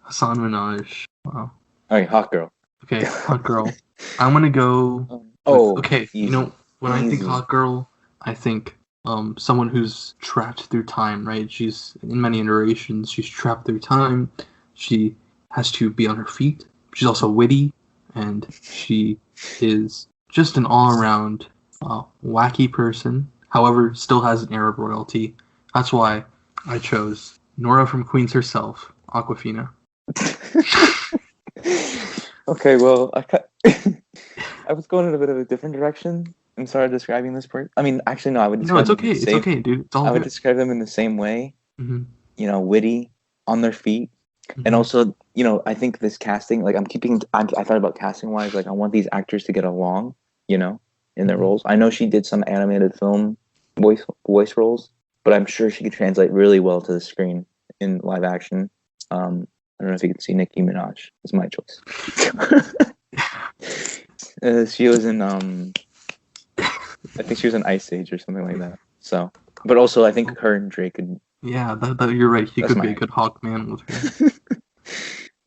Hassan Minaj. Wow. All right, Hot Girl. Okay, Hot Girl. I'm gonna go. Okay, easy. When I think Easy. Hot Girl, I think someone who's trapped through time, right? She's in many iterations. She's trapped through time. She has to be on her feet. She's also witty, and she is just an all-around wacky person. However, still has an air of royalty. That's why I chose Nora from Queens herself, Aquafina. Okay, well, I was going in a bit of a different direction. I'm sorry describing this part. I mean, actually, no, I would describe No, it's them okay. in the It's same, okay, dude. It's all I would good. describe them in the same way. Mm-hmm. Witty, on their feet. And also, I think this casting, I thought about casting wise, I want these actors to get along, in their roles. I know she did some animated film voice roles, but I'm sure she could translate really well to the screen in live action. I don't know if you can see Nicki Minaj. It's my choice. She was in, I think she was in Ice Age or something like that. So, but also I think her and Drake could. Yeah, that you're right. He That's could be my- a good Hawkman with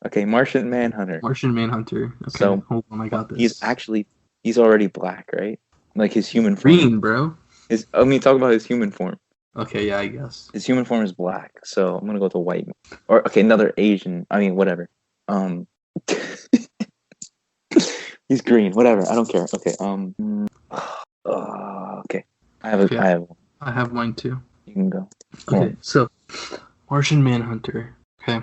her. Okay, Martian Manhunter. Martian Manhunter. Okay, So, hold on, I got this. He's already black, right? Like his human form. Green, bro. Talk about his human form. Okay, yeah, I guess. His human form is black, so I'm gonna go with a white. Or, okay, another Asian. I mean, whatever. He's green, whatever. I don't care. Okay, okay. I have mine too. You can go. Okay, so Martian Manhunter. Okay,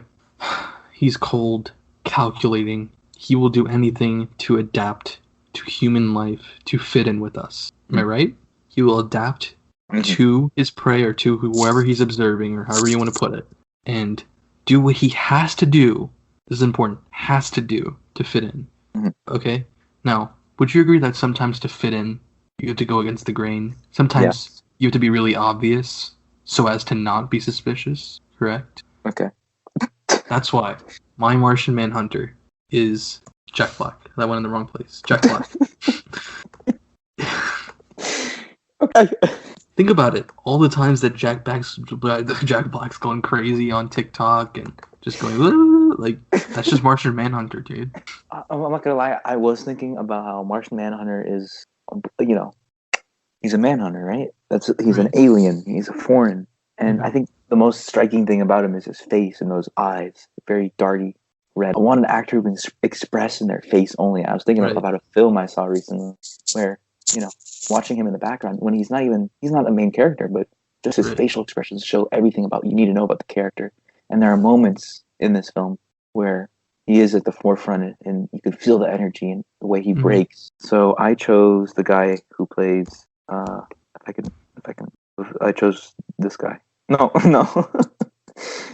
he's cold, calculating. He will do anything to adapt to human life to fit in with us. Am I right? He will adapt to his prey or to whoever he's observing or however you want to put it, and do what he has to do. This is important. Has to do to fit in. Okay. Now, would you agree that sometimes to fit in, you have to go against the grain? Sometimes you have to be really obvious so as to not be suspicious, correct? Okay. That's why my Martian Manhunter is Jack Black. That went in the wrong place. Jack Black. Okay. Think about it. All the times that Jack Black's going crazy on TikTok and just going like that's just Martian Manhunter, dude. I'm not gonna lie. I was thinking about how Martian Manhunter is, he's a manhunter, right? He's an alien. He's a foreign, and I think the most striking thing about him is his face and those eyes, very darty red. I want an actor who can express in their face only. I was thinking about a film I saw recently where, watching him in the background when he's not a main character, but just his facial expressions show everything about you need to know about the character. And there are moments in this film where he is at the forefront and you can feel the energy and the way he breaks. So I chose the guy who plays I chose this guy. No.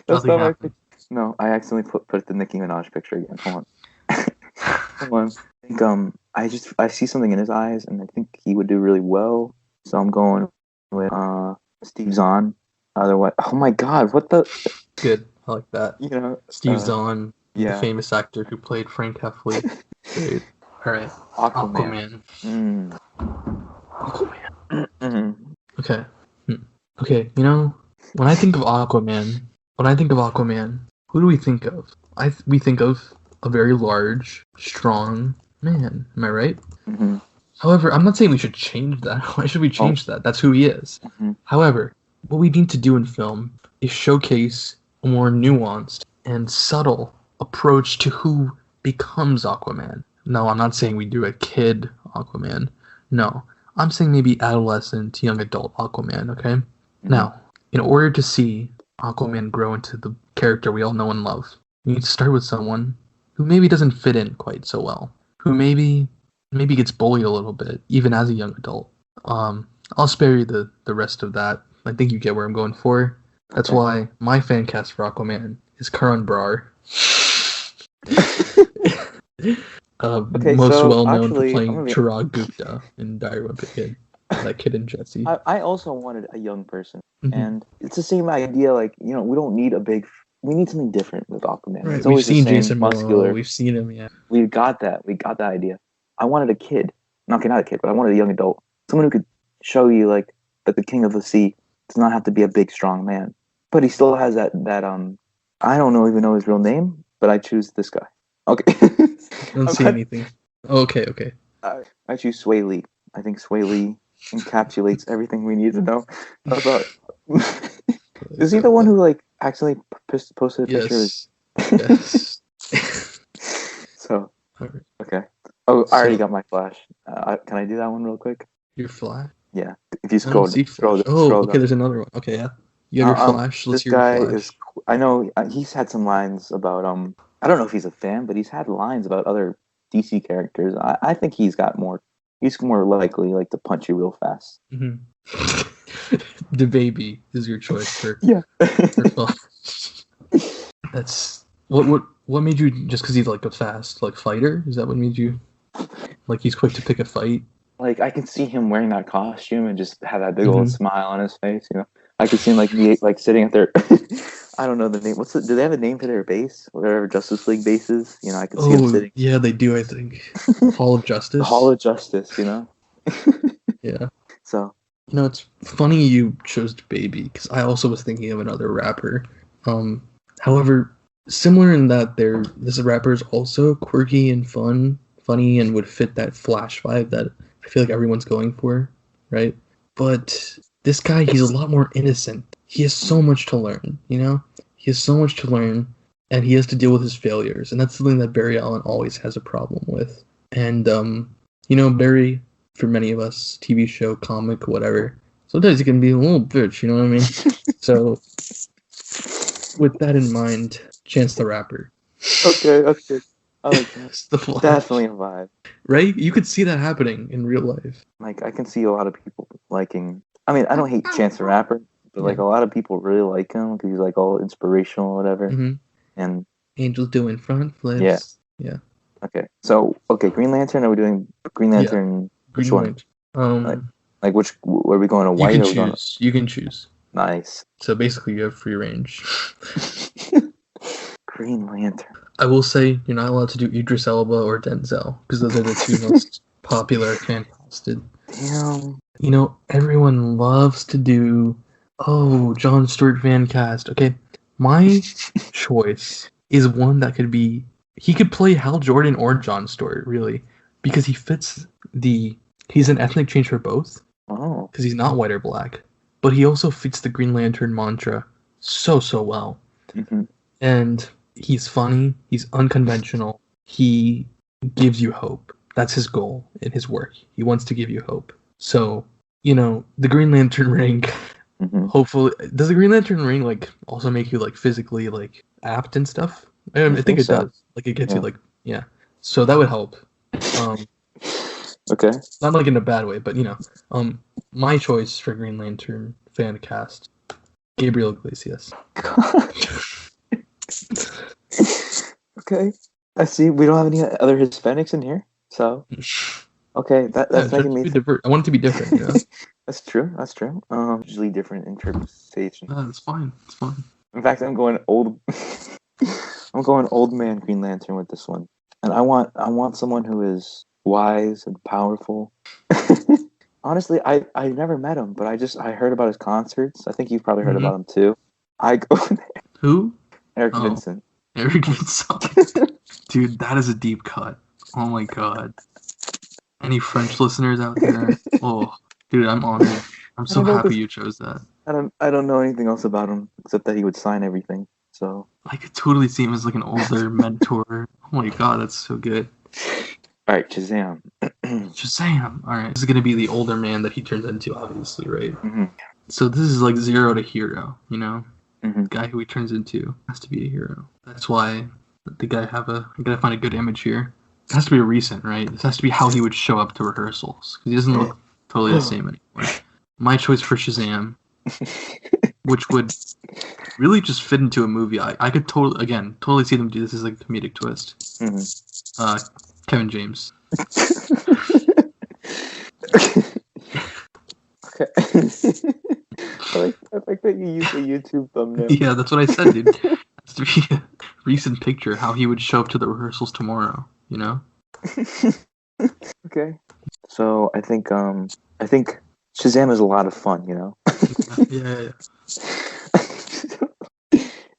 That's not my picture. No, I accidentally put the Nicki Minaj picture again. Hold on. Hold on. I think I see something in his eyes and I think he would do really well. So I'm going with Steve Zahn. Otherwise, oh my god, what the good. I like that. Steve Zahn, the famous actor who played Frank Heffley. Great. All right. Aquaman. Aquaman. Okay. Okay, when I think of Aquaman, who do we think of? We think of a very large, strong man. Am I right? Mm-hmm. However, I'm not saying we should change that. Why should we change that? That's who he is. Mm-hmm. However, what we need to do in film is showcase a more nuanced and subtle approach to who becomes Aquaman. No, I'm not saying we do a kid Aquaman. No, I'm saying maybe adolescent, young adult Aquaman, okay? Mm-hmm. Now, in order to see Aquaman grow into the character we all know and love, we need to start with someone who maybe doesn't fit in quite so well, who maybe gets bullied a little bit, even as a young adult. I'll spare you the rest of that. I think you get where I'm going for. That's why my fan cast for Aquaman is Karan Brar. Most well known for playing Chirag Gupta in Diary of a Kid. That kid in Jesse. I also wanted a young person. And it's the same idea, like, we don't need we need something different with Aquaman. Right. It's always We've seen the same Jason muscular. Momoa. We've seen him, yeah. We got that idea. I wanted a kid. Okay, not a kid, but I wanted a young adult. Someone who could show you, like, that the king of the sea does not have to be a big, strong man. But he still has that I don't even know his real name, but I choose this guy. Okay. I don't see anything. Okay. I choose Sway Lee. I think Sway Lee encapsulates everything we need to know about. Is he the one who, like, accidentally posted a picture? Yes. So, okay. Oh, I already got my flash. Can I do that one real quick? Your flash? Yeah. If you scroll okay, there's another one. Okay, yeah. You have your flash. Let's hear your flash. I know he's had some lines about I don't know if he's a fan, but he's had lines about other DC characters. I think he's more likely, like, to punch you real fast. Mm-hmm. The baby is your choice for flash. That's what made you, just because he's like a fast fighter? Is that what made you, like, he's quick to pick a fight? Like, I can see him wearing that costume and just have that big old smile on his face. I could see him like sitting at their I don't know the name. Do they have a name for their base? Whatever Justice League base is, I could see him sitting. Yeah, they do. I think Hall of Justice. The Hall of Justice, Yeah. So. It's funny you chose Baby, because I also was thinking of another rapper. However, similar in that this rapper is also quirky and funny, and would fit that Flash vibe that I feel like everyone's going for, right? But this guy, he's a lot more innocent. He has so much to learn, you know? He has so much to learn, and he has to deal with his failures, and that's something that Barry Allen always has a problem with. And, you know, Barry, for many of us, TV show, comic, whatever, sometimes he can be a little bitch, you know what I mean? So, with that in mind, Chance the Rapper. Okay. I like that. Definitely a vibe. Right? You could see that happening in real life. Like, I can see a lot of people liking... I mean, I don't hate Chance the Rapper, but, like, a lot of people really like him because he's, like, all inspirational or whatever. Mm-hmm. And Angels doing front flips. Yeah. Okay. So, Green Lantern, are we doing Green Lantern? Yeah. Which one? Like which, are we going to white? You can choose. Nice. So basically you have free range. Green Lantern. I will say you're not allowed to do Idris Elba or Denzel, because those are the two most popular fan casted. Damn. You know, everyone loves to do, Jon Stewart fan cast. Okay, my choice is one that could be, he could play Hal Jordan or Jon Stewart, really, because he fits he's an ethnic change for both. Oh. Because he's not white or black. But he also fits the Green Lantern mantra so well. Mm-hmm. And he's funny, he's unconventional, he gives you hope. That's his goal in his work. He wants to give you hope. So, you know, the Green Lantern ring, hopefully... Does the Green Lantern ring, like, also make you, like, physically, like, apt and stuff? I think it does. Like, it gets you, like... Yeah. So that would help. Okay. Not, like, in a bad way, but, you know. My choice for Green Lantern fan cast, Gabriel Iglesias. Okay. I see. We don't have any other Hispanics in here, so... Okay, that's making me... I want it to be different, you know? That's true. Usually different interpretation. It's fine. In fact, I'm going old... I'm going old man Green Lantern with this one. And I want someone who is wise and powerful. Honestly, I never met him, but I heard about his concerts. I think you've probably heard about him too. I go there. Who? Eric Vincent. Eric Vincent. Dude, that is a deep cut. Oh my god. Any French listeners out there? Oh, dude, I'm honored. I'm so happy you chose that. I don't know anything else about him except that he would sign everything. So I could totally see him as like an older mentor. Oh my god, that's so good. All right, Shazam. Shazam. All right, this is gonna be the older man that he turns into, obviously, right? Mm-hmm. So this is like zero to hero, you know. Mm-hmm. The guy who he turns into has to be a hero. That's why I gotta find a good image here. It has to be recent, right? This has to be how he would show up to rehearsals, because he doesn't look totally the same anymore. My choice for Shazam, which would really just fit into a movie. I could totally see them do this as like a comedic twist. Mm-hmm. Kevin James. Okay. I like that you use a YouTube thumbnail. Yeah, that's what I said, dude. It has to be a recent picture, how he would show up to the rehearsals tomorrow, you know? Okay. So I think Shazam is a lot of fun, you know? Yeah.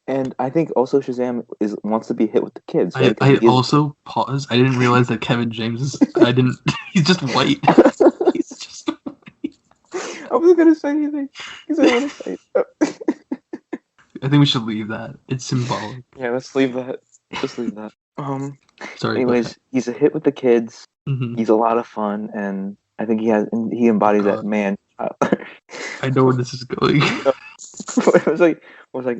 And I think also Shazam wants to be hit with the kids. Right? I also paused. I didn't realize that Kevin James is... He's just white. He's just white. I wasn't going to say anything. Because I want to say it. I think we should leave that. It's symbolic. Yeah, let's leave that. Just leave that. Sorry. Anyways, he's a hit with the kids. Mm-hmm. He's a lot of fun, and I think he embodies that man. I know where this is going. I was like,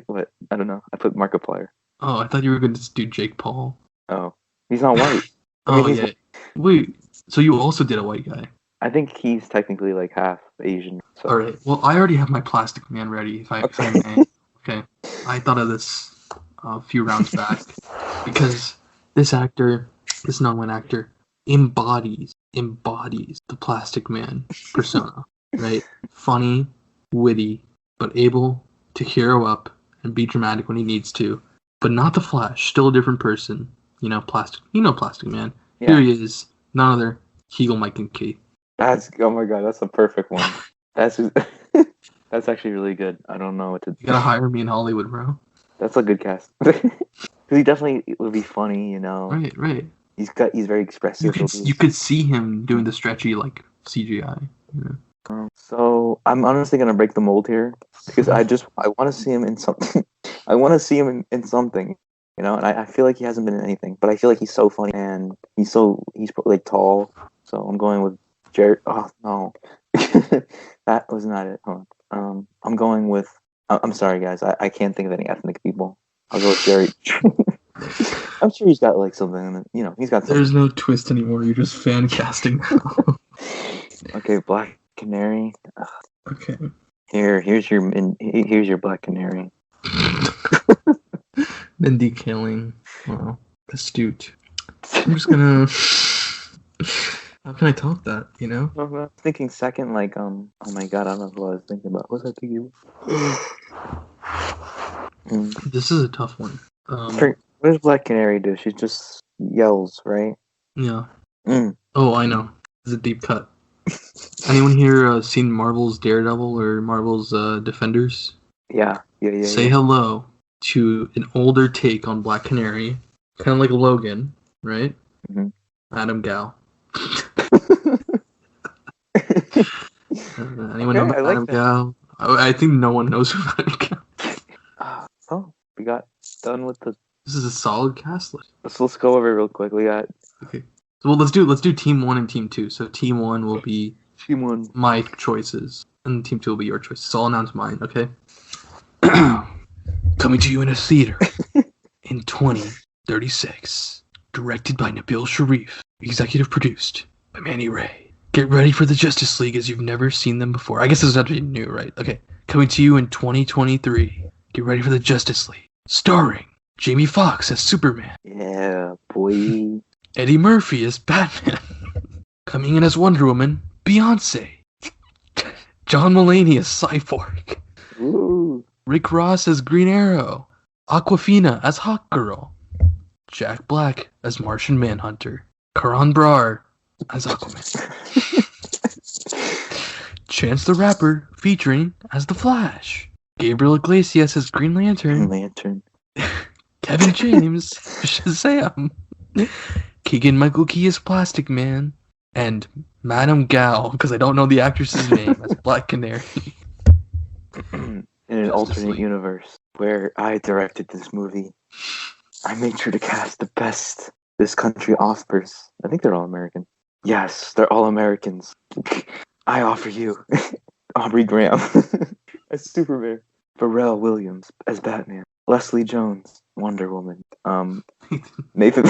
what? I don't know. I put Markiplier. Oh, I thought you were going to do Jake Paul. Oh, he's not white. Yeah. Wait, so you also did a white guy? I think he's technically like half Asian. So. All right. Well, I already have my Plastic Man ready. If I may. Okay. I thought of this a few rounds back because this known actor, embodies the Plastic Man persona. Right? Funny, witty, but able to hero up and be dramatic when he needs to, but not the Flash. Still a different person. You know, Plastic Man. Yeah. Here he is, none other, Keegan Mike and Kate. Oh my god, that's a perfect one. That's actually really good. I don't know what to do. You gotta hire me in Hollywood, bro. That's a good cast. Because he definitely would be funny, you know. Right. He's very expressive. You could see him doing the stretchy like CGI. You know? So I'm honestly gonna break the mold here because I want to see him in something. I want to see him in something, you know. And I feel like he hasn't been in anything, but I feel like he's so funny and he's like tall. So I'm going with Jerry. Oh no, that was not it. Hold on. I'm going with. I'm sorry, guys. I can't think of any ethnic people. I'll go with Jerry. I'm sure he's got like something. You know, he's got something. There's no twist anymore. You're just fan casting now. Okay, Black Canary. Okay. Here's your Black Canary. Mindy Kaling. Wow. Astute. I'm just gonna. How can I top that? You know. I was thinking second, like Oh my god, I don't know what I was thinking about. What was I thinking? This is a tough one. What does Black Canary do? She just yells, right? Yeah. Oh, I know. It's a deep cut. Anyone here seen Marvel's Daredevil or Marvel's Defenders? Yeah. Say hello to an older take on Black Canary, kind of like Logan, right? Mm-hmm. Adam Gal. Anyone know about Adam Gal? I think no one knows who Adam Gal. We got done with the. This is a solid cast list. Let's go over it real quick. We got. Okay. Well, let's do team 1 and team 2. So team 1 will be team 1 my choices, and team 2 will be your choices. So I'll announce mine. Okay. Coming to you in a theater in 2036. Directed by Nabil Sharif. Executive produced by Manny Rea. Get ready for the Justice League as you've never seen them before. I guess this is actually new, right? Okay. Coming to you in 2023. Get ready for the Justice League. Starring Jamie Foxx as Superman. Yeah, boy. Eddie Murphy as Batman. Coming in as Wonder Woman, Beyonce. John Mulaney as Cyborg. Ooh. Rick Ross as Green Arrow. Awkwafina as Hawkgirl. Jack Black as Martian Manhunter. Karan Brar as Aquaman. Chance the Rapper featuring as The Flash. Gabriel Iglesias as Green Lantern. Kevin James Shazam. Keegan-Michael Key as Plastic Man. And Madame Gal, because I don't know the actress's name, as Black Canary. In an alternate universe where I directed this movie, I made sure to cast the best this country offers. I think they're all American. Yes, they're all Americans. I offer you Aubrey Graham as Superman, Pharrell Williams as Batman, Leslie Jones, Wonder Woman, Nathan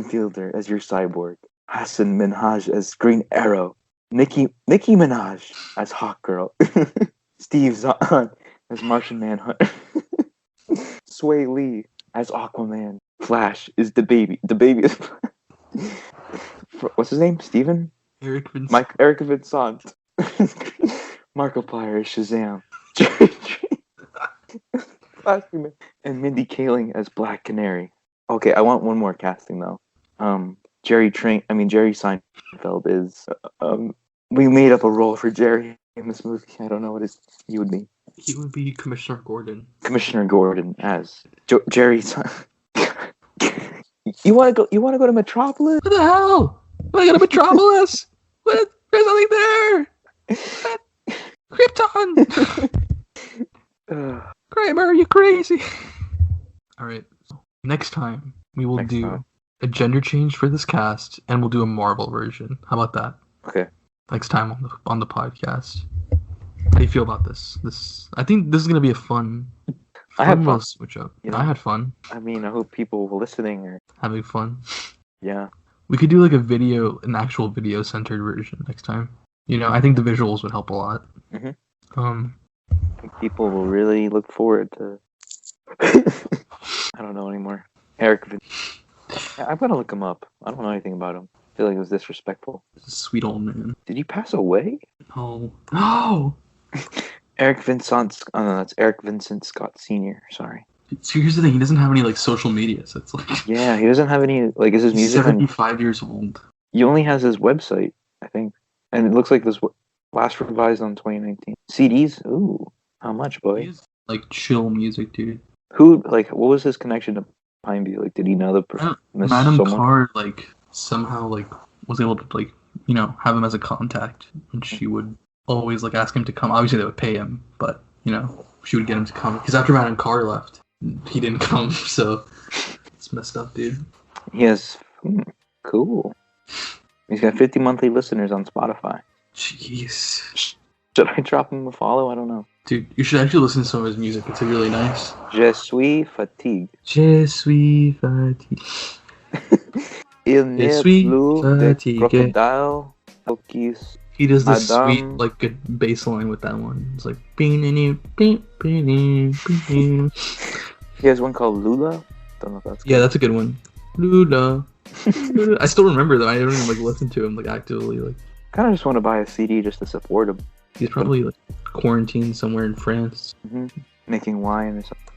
Fielder as your Cyborg, Hassan Minhaj as Green Arrow, Nicki Minaj as Hawkgirl, Steve Zahn as Martian Manhunter, Sway Lee as Aquaman. Flash is the baby. The baby is. What's his name? Steven? Eric Vincent. Eric Vincent. Markiplier is Shazam. And Mindy Kaling as Black Canary. Okay, I want one more casting though. Jerry Seinfeld is. We made up a role for Jerry in this movie. I don't know what he would be. He would be Commissioner Gordon. Commissioner Gordon as Jerry. You want to go to Metropolis? What the hell? I go to Metropolis? What? There's nothing there. Krypton. Kramer, are you crazy? All right. Next time we will do a gender change for this cast, and we'll do a Marvel version. How about that? Okay. Next time on the podcast. How do you feel about this? I think this is gonna be a fun. I had fun. Switch up. You know, I had fun. I mean, I hope people listening are having fun. Yeah. We could do like an actual video centered version next time. You know, I think the visuals would help a lot. Mm-hmm. I think people will really look forward to. I don't know anymore. Eric. I'm gonna look him up. I don't know anything about him. I feel like it was disrespectful. Sweet old man. Did he pass away? No. No. Eric Vincent. Oh no, that's Eric Vincent Scott Sr. Sorry. So here's the thing: he doesn't have any like social media, so it's like. Yeah, he doesn't have any like. Is his music? 75 years old. He only has his website, I think, and it looks like this last revised on 2019. CDs? Ooh, how much, boy? Like chill music, dude. Who, like, what was his connection to Pineview? Like, did he know the person? Madam Carr, like, somehow, like, was able to, like, you know, have him as a contact, and she would always, like, ask him to come. Obviously, they would pay him, but, you know, she would get him to come. Because after Madam Carr left, he didn't come, so it's messed up, dude. He has, cool. He's got 50 monthly listeners on Spotify. Jeez. Should I drop him a follow? I don't know. Dude, you should actually listen to some of his music. It's really nice. Je suis fatigué. Je suis fatigué. Il n'est plus de crocodile. He does this sweet, like, good bass line with that one. It's like... He has one called Lula. Don't know if that's good. Yeah, that's a good one. Lula. I still remember them. I don't even, like, listen to him, like, actively. Like, kind of just want to buy a CD just to support him. He's probably, like, quarantined somewhere in France. Mm-hmm. Making wine or something.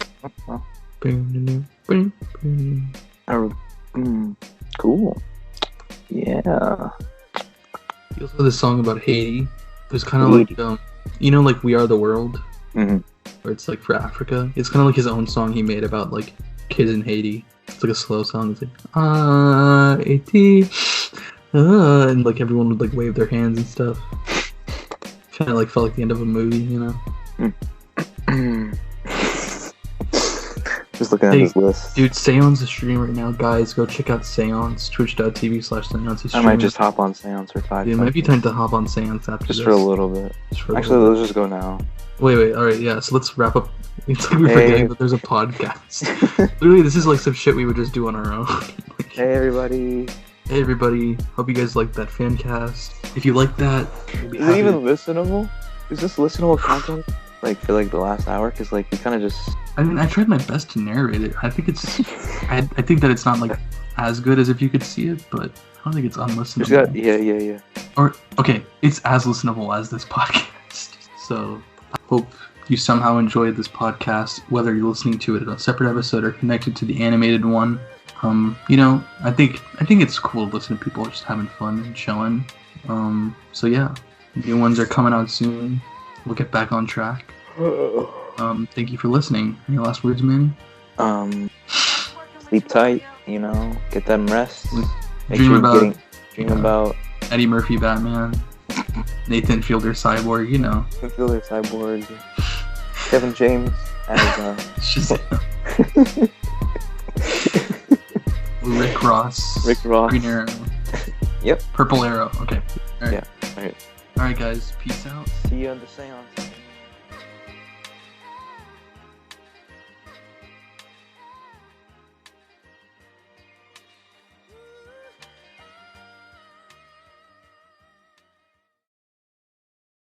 Cool. Yeah. He also had this song about Haiti. It was kind of like, you know, like We Are the World? Mm-hmm. Where it's, like, for Africa. It's kind of like his own song he made about, like, kids in Haiti. It's like a slow song. It's like, Haiti. And, like, everyone would, like, wave their hands and stuff. Kind of like felt like the end of a movie, you know. Just looking at his list. Dude, Seon's a stream right now, guys. Go check out Seon's twitch.tv/Seon's. I might just hop on Seon's for 5 seconds. It might be time to hop on Seon's after just this. For a little bit. Actually, let's just go now. Wait, alright, yeah, so let's wrap up. It's like we're forgetting that there's a podcast. Literally, this is like some shit we would just do on our own. Hey, everybody. Hey everybody, hope you guys liked that fan cast. If you like that, we'll be Is it even listenable? Is this listenable content? Like, for like the last hour? Because like, we kind of just... I mean, I tried my best to narrate it. I think it's... I think that it's not like as good as if you could see it, but I don't think it's unlistenable. Yeah. Or, okay, it's as listenable as this podcast. So, I hope you somehow enjoyed this podcast, whether you're listening to it in a separate episode or connected to the animated one. You know, I think it's cool to listen to people just having fun and chilling. So yeah, new ones are coming out soon. We'll get back on track. Thank you for listening. Any last words, Manny? Sleep tight. You know, get them rest. Dream about Eddie Murphy, Batman. Nathan Fielder, Cyborg. You know. Nathan Fielder, Cyborg. Kevin James as Shazam. Rick Ross. Green Arrow. Yep. Purple Arrow. Okay. All right. Yeah. All right. All right, guys. Peace out. See you on the seance.